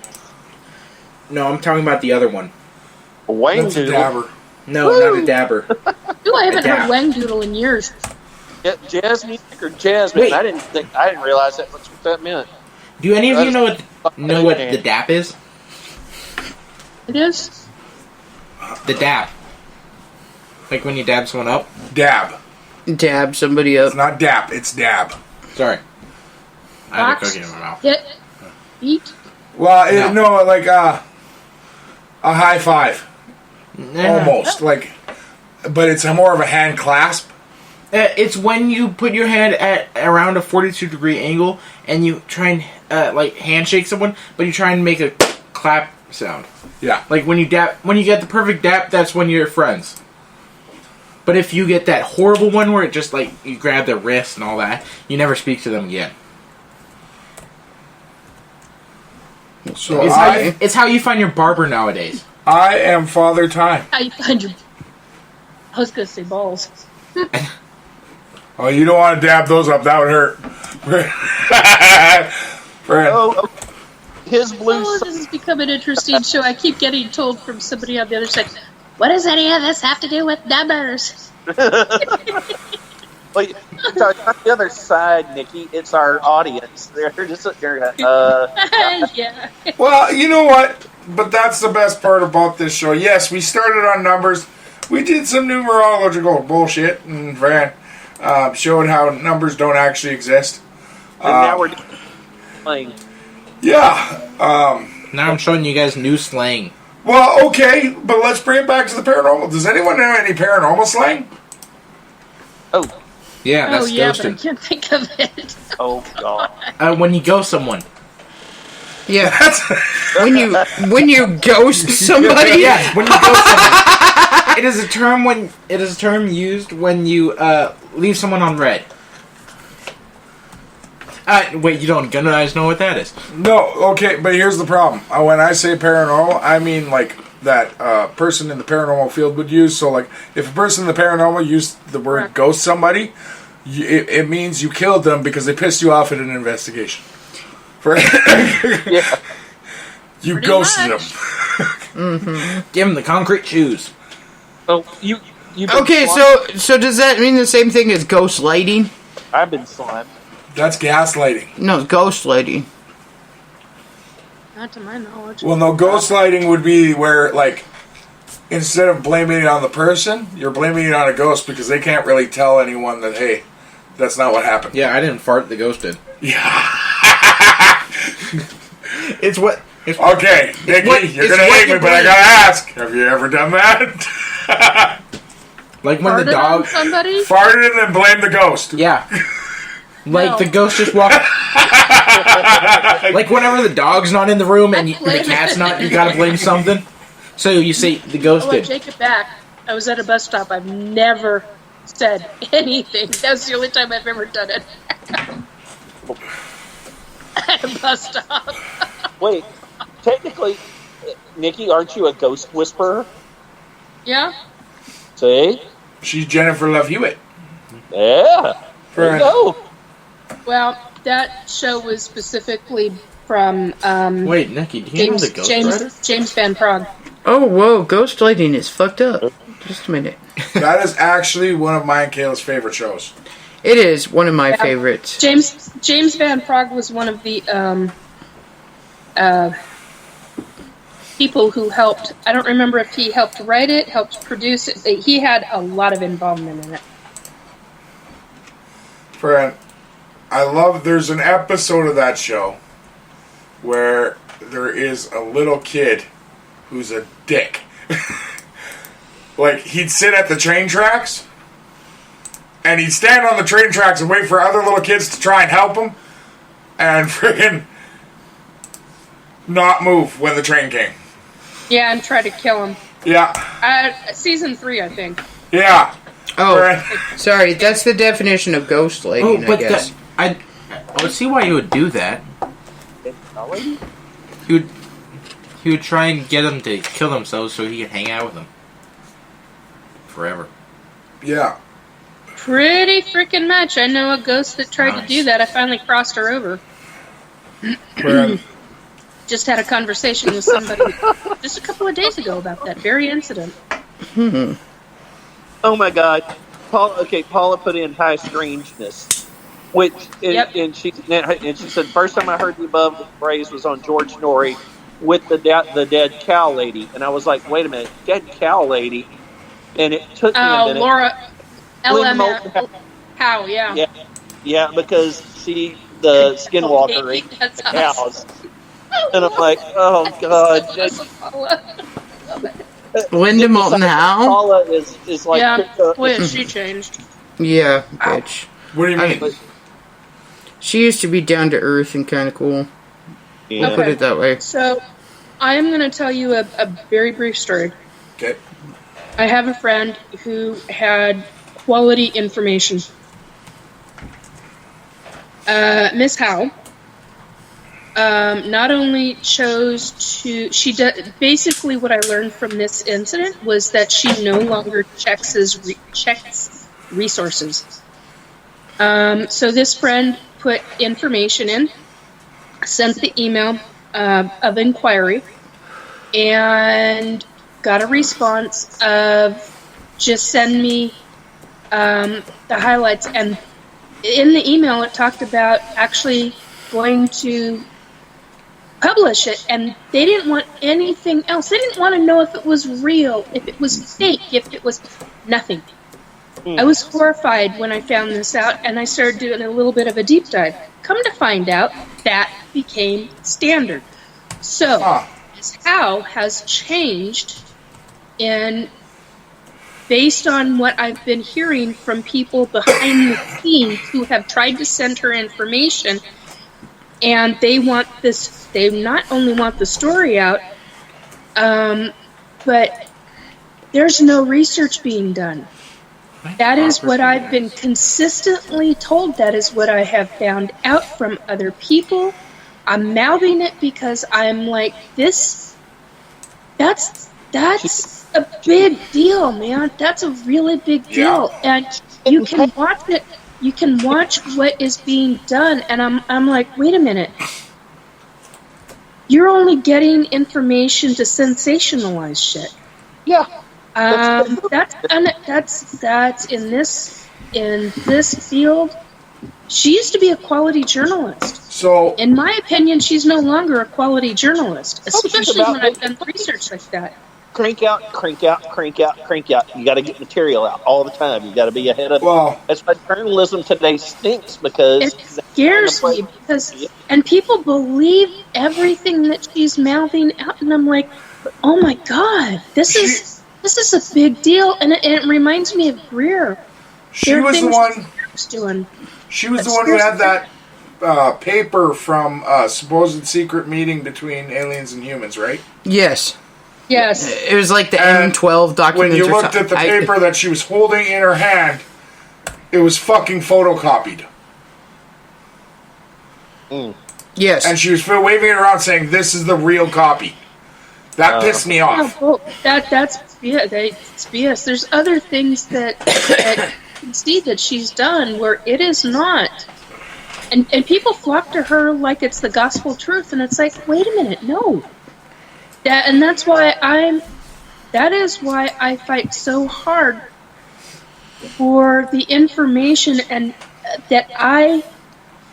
no, I'm talking about the other one. Wang That's a doodle. dabber. No, not a dabber. Ooh, I haven't Yeah. heard Wang Doodle in years. Yeah, jazz music or Jasmine. Wait. I didn't realize that's what that meant. Do any of you know what the dap is? It is? The dap. Like when you dab someone up? Dab. Dab somebody up. It's not dap, it's dab. Sorry. I had a Box, cookie in my mouth. hit, eat. Well, no, like a high five. Nah. Almost. Like But it's more of a hand clasp. It's when you put your hand at around a 42-degree angle and you try and like handshake someone, but you try and make a clap sound. Yeah. Like when you get the perfect dap, that's when you're friends. But if you get that horrible one where it just like you grab their wrist and all that, you never speak to them again. So it's how you find your barber nowadays. I am Father Time. How you find your... I was going to say balls. Oh, you don't want to dab those up. That would hurt. Oh, his blue... Oh, this has become an interesting show. I keep getting told from somebody on the other side, what does any of this have to do with numbers? Well, on the other side, Nikki, it's our audience. They're just sitting there, yeah. Well, you know what? But that's the best part about this show. Yes, we started on numbers. We did some numerological bullshit and showed how numbers don't actually exist. and now we're playing. Yeah. Now I'm showing you guys new slang. Well, okay, but let's bring it back to the paranormal. Does anyone know any paranormal slang? Oh. Yeah, that's but I ghosting. can't think of it. Oh, God. When you ghost someone. Yeah. when you ghost somebody. Yes, when you ghost someone. It is a term used when you leave someone on red. Wait, you don't guys know what that is? No, okay, but here's the problem. When I say paranormal, I mean like that person in the paranormal field would use. So, like, if a person in the paranormal used the word ghost somebody, it means you killed them because they pissed you off at an investigation. Yeah. You Pretty ghosted much. them. Mm-hmm. Give them the concrete shoes. Oh, you've been Okay, slimed. so does that mean the same thing as ghost lighting? I've been slimed. That's gaslighting. No, ghost lighting. Not to my knowledge. Well, no, gaslighting would be where, like, instead of blaming it on the person, you're blaming it on a ghost because they can't really tell anyone that, hey, that's not what happened. Yeah, I didn't fart, the ghost did. Yeah. Okay, Nikki, you're going to hate me, but I got to ask. Have you ever done that? Like when Farted the dog... on somebody? Farted and then blamed the ghost. Yeah. Like No. the ghost just walked... Like whenever the dog's not in the room and the cat's not, you gotta blame something. So you say the ghost Oh, I did. take it back. I was at a bus stop. I've never said anything. That's the only time I've ever done it. At a bus stop. Wait, technically, Nikki, aren't you a ghost whisperer? Yeah? See? She's Jennifer Love Hewitt. Yeah. There you go. Well, that show was specifically from Wait, Nikki, do you know the ghost writer? James Van Prague. Oh, whoa, ghost lighting is fucked up. Just a minute. That is actually one of my and Kayla's favorite shows. It is one of my favorites. James Van Prague was one of the people who helped. I don't remember if he helped write it, helped produce it. He had a lot of involvement in it. Friend, there's an episode of that show where there is a little kid who's a dick. Like, he'd sit at the train tracks, and he'd stand on the train tracks and wait for other little kids to try and help him, and friggin' not move when the train came. Yeah, and try to kill him. Yeah. Season 3, I think. Yeah. Oh, sorry, that's the definition of ghost lighting, I guess. I would see why you would do that. He would try and get them to kill themselves so he could hang out with them forever. Yeah. Pretty freaking much. I know a ghost that tried to do that. I finally crossed her over. Just had a conversation with somebody just a couple of days ago about that very incident. Oh my God. Paula put in high strangeness. Which and she said first time I heard the above phrase was on George Norrie with the dead cow lady, and I was like, wait a minute, dead cow lady, and it took me a minute. Laura Howe, yeah. Yeah, because the skinwalker ate cows, and I'm like, oh God. Linda Moulton Howe? Paula is like... Well, she changed. Yeah, bitch. What do you mean? She used to be down to earth and kind of cool. Yeah. I'll put it that way. So, I am going to tell you a very brief story. Okay. I have a friend who had quality information. Miss Howe not only chose to... basically, what I learned from this incident was that she no longer checks resources. So this friend put information in, sent the email of inquiry, and got a response of just send me the highlights. And in the email, it talked about actually going to publish it, and they didn't want anything else. They didn't want to know if it was real, if it was fake, if it was nothing. I was horrified when I found this out, and I started doing a little bit of a deep dive. Come to find out, that became standard. So, Ms. Howe has changed based on what I've been hearing from people behind the scenes who have tried to send her information, and they not only want the story out, but there's no research being done. That is what I've been consistently told. That is what I have found out from other people. I'm mouthing it because I'm like, that's a big deal, man. That's a really big deal. And you can watch it. You can watch what is being done, and I'm like, wait a minute. You're only getting information to sensationalize shit. Yeah. That's in this field. She used to be a quality journalist. So, in my opinion, she's no longer a quality journalist, especially when I've done research like that. Crank out. You got to get material out all the time. You got to be ahead of. Well, that's why journalism today stinks, because it scares me and people believe everything that she's mouthing out, and I'm like, oh my god, this is a big deal, and it reminds me of Greer. She was the one who had that paper from a supposed secret meeting between aliens and humans, right? Yes. Yes. It was like the M12 document. When you looked at the paper that she was holding in her hand, it was fucking photocopied. Yes. And she was waving it around saying, this is the real copy. That pissed me off. Yeah, well, that's BS. There's other things that you can see that she's done where it is not. And people flock to her like it's the gospel truth, and it's like, wait a minute, no. That's why I fight so hard for the information and the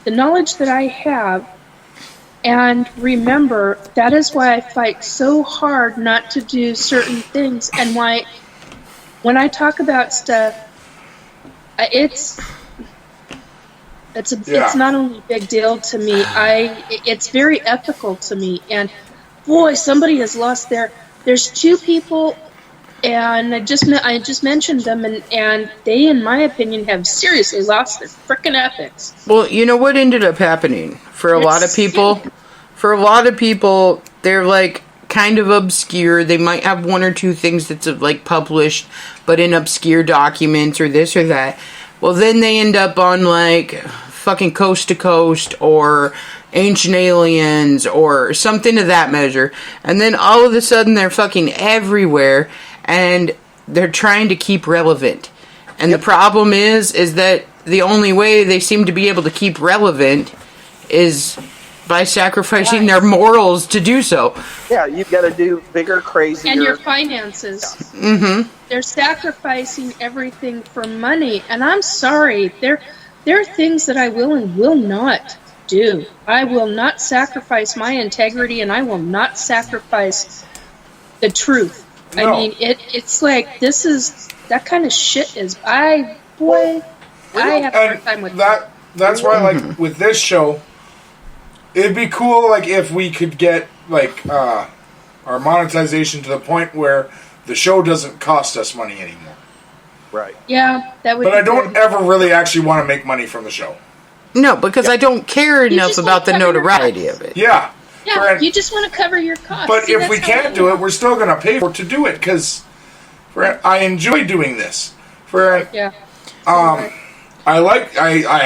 knowledge that I have. And remember, that is why I fight so hard not to do certain things, and why when I talk about stuff, it's not only a big deal to me. It's very ethical to me. And boy, somebody has lost there's two people, and I just mentioned them, and they, in my opinion, have seriously lost their frickin' ethics. Well, you know what ended up happening for a lot of people? For a lot of people, they're like kind of obscure. They might have one or two things that's like published, but in obscure documents or this or that. Well, then they end up on like fucking Coast to Coast or Ancient Aliens or something of that measure. And then all of a sudden they're fucking everywhere and they're trying to keep relevant. And the problem is that the only way they seem to be able to keep relevant is by sacrificing their morals to do so. Yeah, you've got to do bigger, crazier... And your finances. Mm-hmm. They're sacrificing everything for money. And I'm sorry, there are things that I will and will not do. I will not sacrifice my integrity, and I will not sacrifice the truth. No. I mean, it's like, that kind of shit is... I have a hard time with that. That's why, like, with this show... It'd be cool, like, if we could get, like, our monetization to the point where the show doesn't cost us money anymore. Right. Yeah, that would. But be I don't good. ever really actually want to make money from the show. No, because I don't care enough just about the wanna cover your notoriety of it. Yeah. Yeah, you just want to cover your costs. But See, if that's we how can't do it, we're still going to pay for to do it because I enjoy doing this. Yeah. I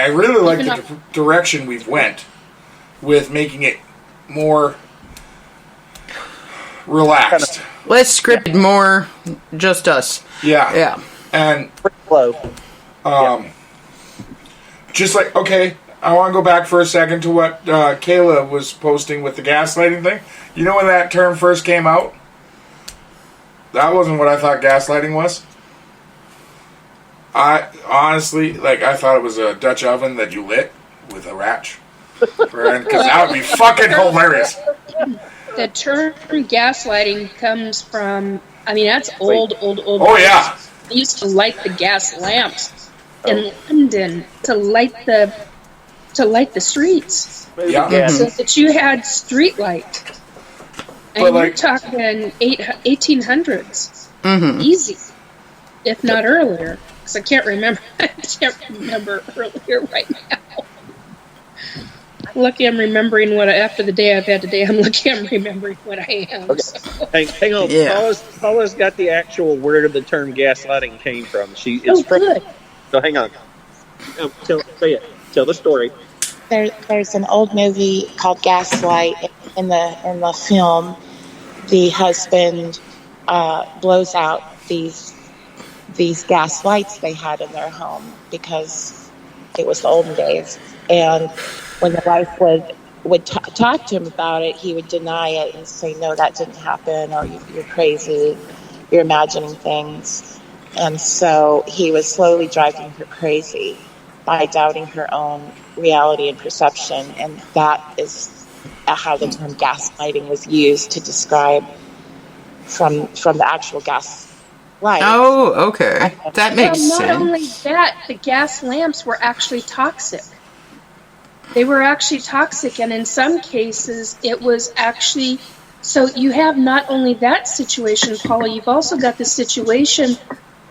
really like the direction we've went with making it more relaxed. Less scripted, more just us. Yeah. Yeah. And Flow. just like, okay, I want to go back for a second to what Kayla was posting with the gaslighting thing. You know when that term first came out? That wasn't what I thought gaslighting was. I honestly, I thought it was a Dutch oven that you lit with a ratch. Because that would be fucking hilarious. The term gaslighting comes from, that's old. Oh, yeah. They used to light the gas lamps in London to light the streets. Yeah. So that you had street light. And you're talking 1800s. Mm-hmm. Easy. If not earlier. Because I can't remember. Earlier right now. Lucky I'm remembering after the day I've had today, I'm lucky I'm remembering what I am. Okay. So. Hang on. Yeah. Paula's got the actual where the term gaslighting came from. Good. So hang on. Tell the story. There's an old movie called Gaslight. In the film, the husband blows out these gas lights they had in their home because it was the olden days. And when the wife would talk to him about it, he would deny it and say, "No, that didn't happen," or "You're crazy, you're imagining things." And so he was slowly driving her crazy by doubting her own reality and perception, and that is how the term gaslighting was used to describe from the actual gas light. Oh, okay. That makes sense. Not only that, the gas lamps were actually toxic. They were actually toxic, and in some cases, it was actually... So you have not only that situation, Paula, you've also got the situation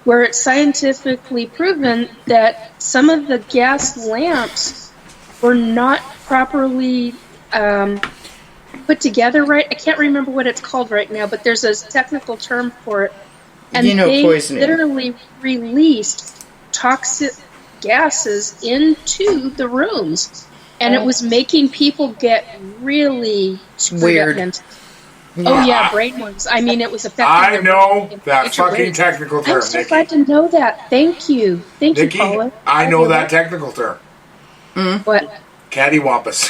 where it's scientifically proven that some of the gas lamps were not properly put together right. I can't remember what it's called right now, but there's a technical term for it. And they poisoning. literally released toxic gases into the rooms. And it was making people get really weird. Mentally. Oh, yeah, brainwaves. It was affecting I their know brain that fucking ways. technical term, I'm so Nikki. glad to know that. Thank you. Thank Nikki, you, Paula. I know that technical term. What? Cattywampus.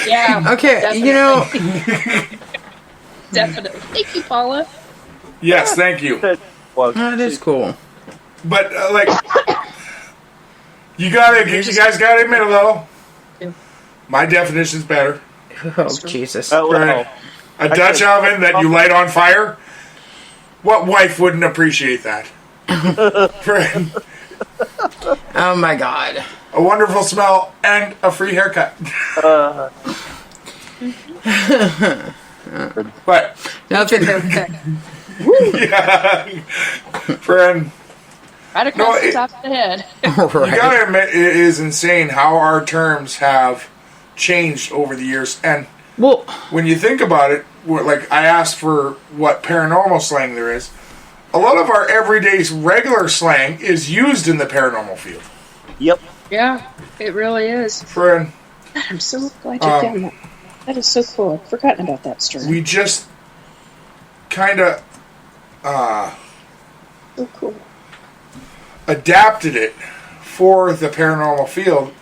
Yeah. Okay, definitely. Definitely. Thank you, Paula. Yes, thank you. That is cool. But you guys gotta admit it though. My definition's better. Oh, Jesus. A Dutch oven that you light on fire? What wife wouldn't appreciate that? Oh, my God. A wonderful smell and a free haircut. But nothing. Yeah, friend. Right across the top of the head. Right. You gotta admit, it is insane how our terms have changed over the years. And when you think about it, I asked for what paranormal slang there is. A lot of our everyday regular slang is used in the paranormal field. Yep. Yeah, it really is. Friend. God, I'm so glad you found that. That is so cool. I've forgotten about that story. We just kind of so cool. Adapted it for the paranormal field,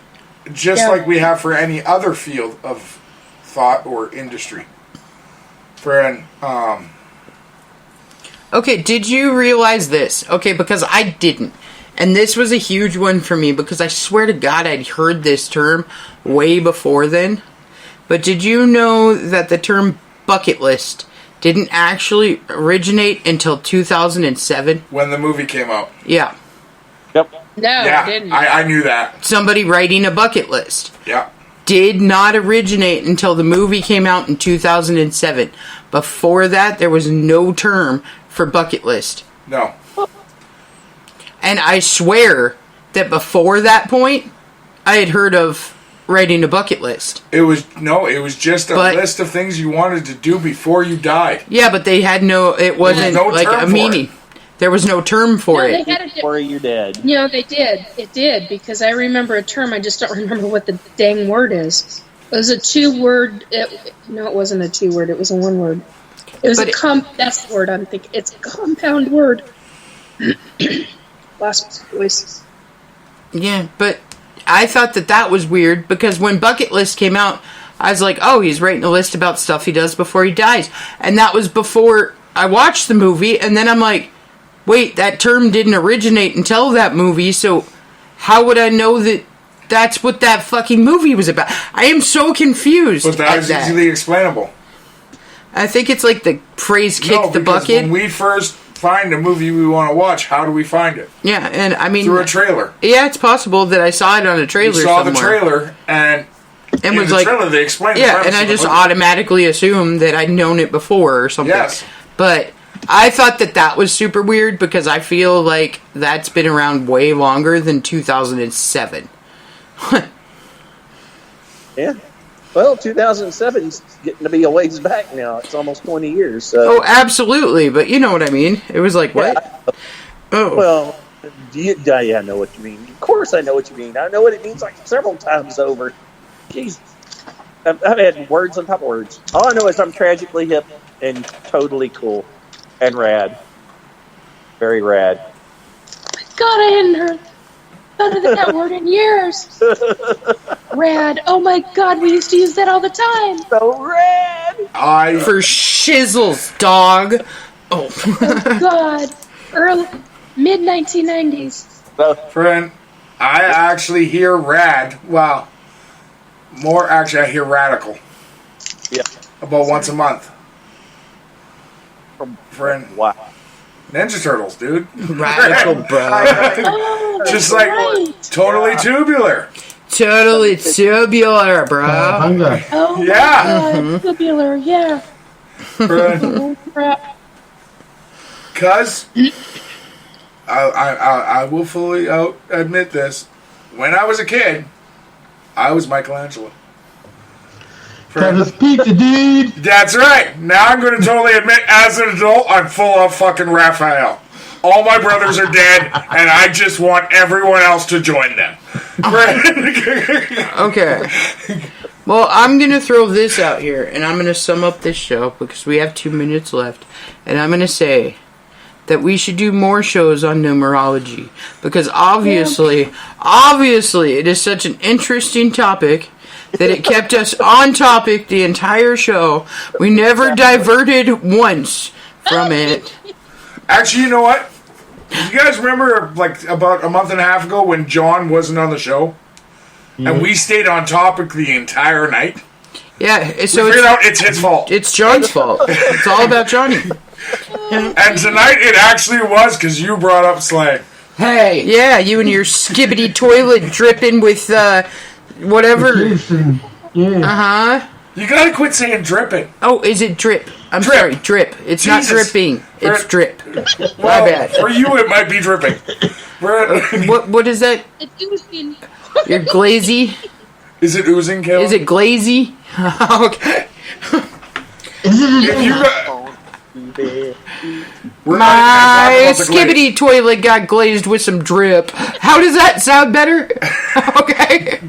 just like we have for any other field of thought or industry. Friend, Okay, did you realize this? Okay, because I didn't. And this was a huge one for me because I swear to God I'd heard this term way before then. But did you know that the term bucket list didn't actually originate until 2007? When the movie came out. Yeah. Yep. No, yeah, I didn't. I knew that. Somebody writing a bucket list. Yeah. did not originate until the movie came out in 2007. Before that, there was no term for bucket list. No. And I swear that before that point, I had heard of writing a bucket list. It was just a list of things you wanted to do before you died. Yeah, but they had it wasn't like a meaning. There was no term for it. They had before you're dead. Yeah, they did. It did, because I remember a term, I just don't remember what the dang word is. It was a 2-word, no, it wasn't a 2-word, it was a 1-word. It was that's the word I'm thinking. It's a compound word. Last voice. Yeah, but I thought that was weird, because when Bucket List came out, I was like, oh, he's writing a list about stuff he does before he dies. And that was before I watched the movie, and then I'm like, wait, that term didn't originate until that movie, so how would I know that that's what that fucking movie was about? I am so confused. But that is easily explainable. I think it's like the phrase "kick the bucket." When we first find a movie we want to watch, how do we find it? Yeah, and I mean... through a trailer. Yeah, it's possible that I saw it on a trailer somewhere. You saw the trailer, and in was the like, trailer they explained the yeah, premise and I of the just movie. automatically assumed that I'd known it before or something. Yes. But I thought that was super weird, because I feel like that's been around way longer than 2007. Yeah. Well, 2007 is getting to be a ways back now. It's almost 20 years. So. Oh, absolutely. But you know what I mean. It was like, what? Yeah. Oh. Well, yeah, I know what you mean. Of course I know what you mean. I know what it means like several times over. Jeez. I've had words on top of words. All I know is I'm tragically hip and totally cool and rad. Very rad. God, I hadn't heard that word in years. Rad. Oh my God, we used to use that all the time. So rad. For shizzles, dog. Oh. Oh God. Mid 1990s. Friend, I actually hear rad. Well, more actually, I hear radical. Yeah. About once a month. Friend. Wow. Ninja Turtles, dude. Radical, bro. Just like totally tubular. Totally tubular, bro. Oh Yeah. my God. Tubular, yeah. Oh, crap. Cause I will fully admit this. When I was a kid, I was Michelangelo. Travis Pizza, dude. That's right. Now I'm going to totally admit, as an adult, I'm full of fucking Raphael. All my brothers are dead, and I just want everyone else to join them. Okay. Well, I'm going to throw this out here, and I'm going to sum up this show, because we have 2 minutes left. And I'm going to say that we should do more shows on numerology, because obviously, it is such an interesting topic that it kept us on topic the entire show. We never diverted once from it. Actually, you know what? You guys remember, like, about a month and a half ago when John wasn't on the show? And we stayed on topic the entire night? Yeah, so we figured out it's his fault. It's John's fault. It's all about Johnny. And tonight it actually was, because you brought up slang. Hey, yeah, you and your skibbity toilet dripping with, whatever. Uh-huh. You gotta quit saying dripping. Oh, is it drip? I'm Drip. sorry, drip. It's not Jesus. dripping. It's drip. Well, My bad. For you, it might be dripping. What is that? It's oozing. You're glazy? Is it oozing, Kayla? Is it glazy? Okay. If you My skibbity toilet got glazed with some drip. How does that sound better? Okay.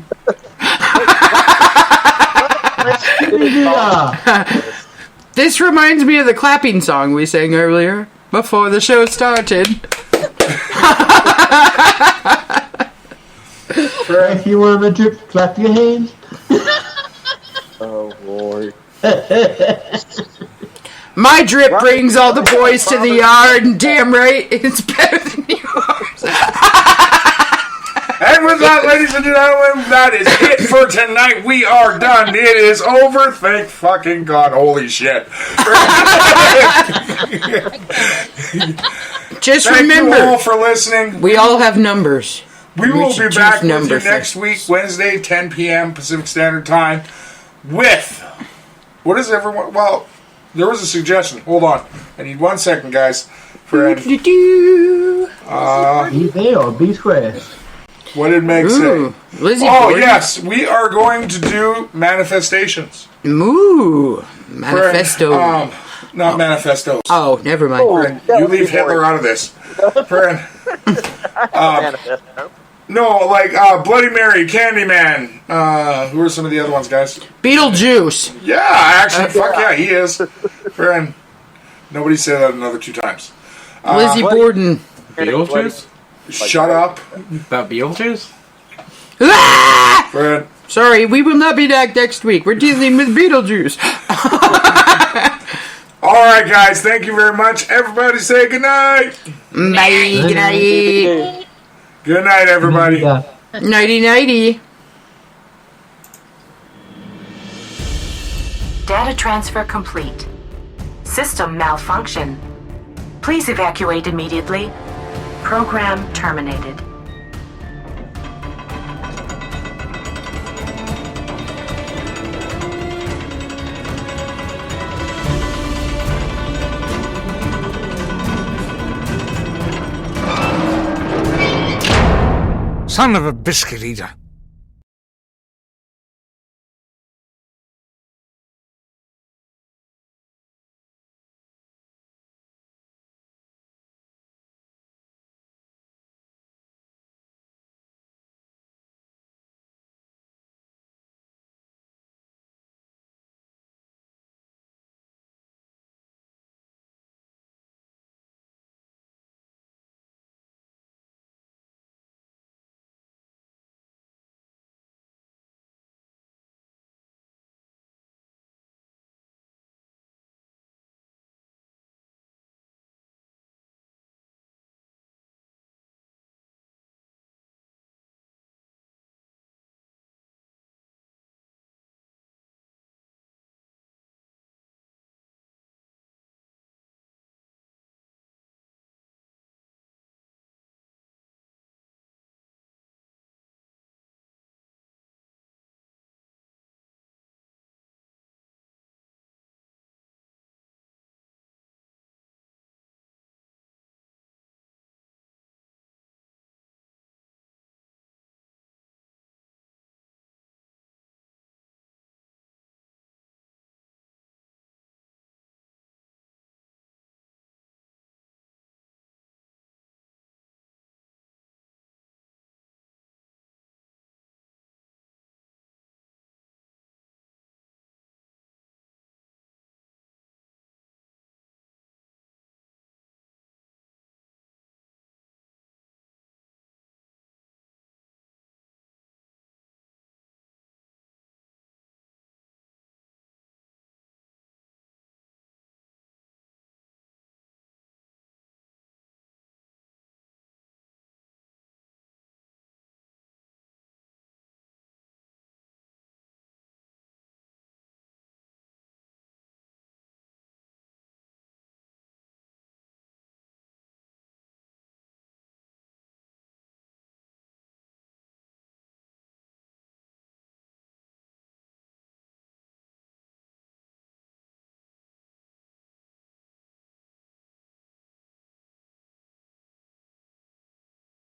This reminds me of the clapping song we sang earlier before the show started. If you want a drip, clap your hands. Oh, Lord. My drip brings all the boys to the yard, and damn right, it's better than yours. And with that, ladies and gentlemen, that is it for tonight. We are done. It is over. Thank fucking God. Holy shit. Just Thank remember, you all for listening. we all have numbers. We will be choose back with you number next week, Wednesday, 10 p.m. Pacific Standard Time, with... What is everyone... Well, there was a suggestion. Hold on. I need 1 second, guys. Fred. B there or B square? What did Meg say? Lizzie Oh, Borden. yes. We are going to do manifestations. Ooh. Manifesto. Not manifestos. Oh, never mind. Fred, you leave Hitler out of this. Fred. No, like Bloody Mary, Candyman. Who are some of the other ones, guys? Beetlejuice. Yeah, actually, fuck yeah, he is. Fred. Nobody said that another 2 times. Lizzie Borden. Beetlejuice? Shut up. About Beetlejuice? Ah! Fred. Sorry, we will not be back next week. We're dealing with Beetlejuice. All right, guys. Thank you very much. Everybody say goodnight. Bye. Good night. Good night, everybody. Nighty-nighty. Data transfer complete. System malfunction. Please evacuate immediately. Program terminated. Son of a biscuit eater.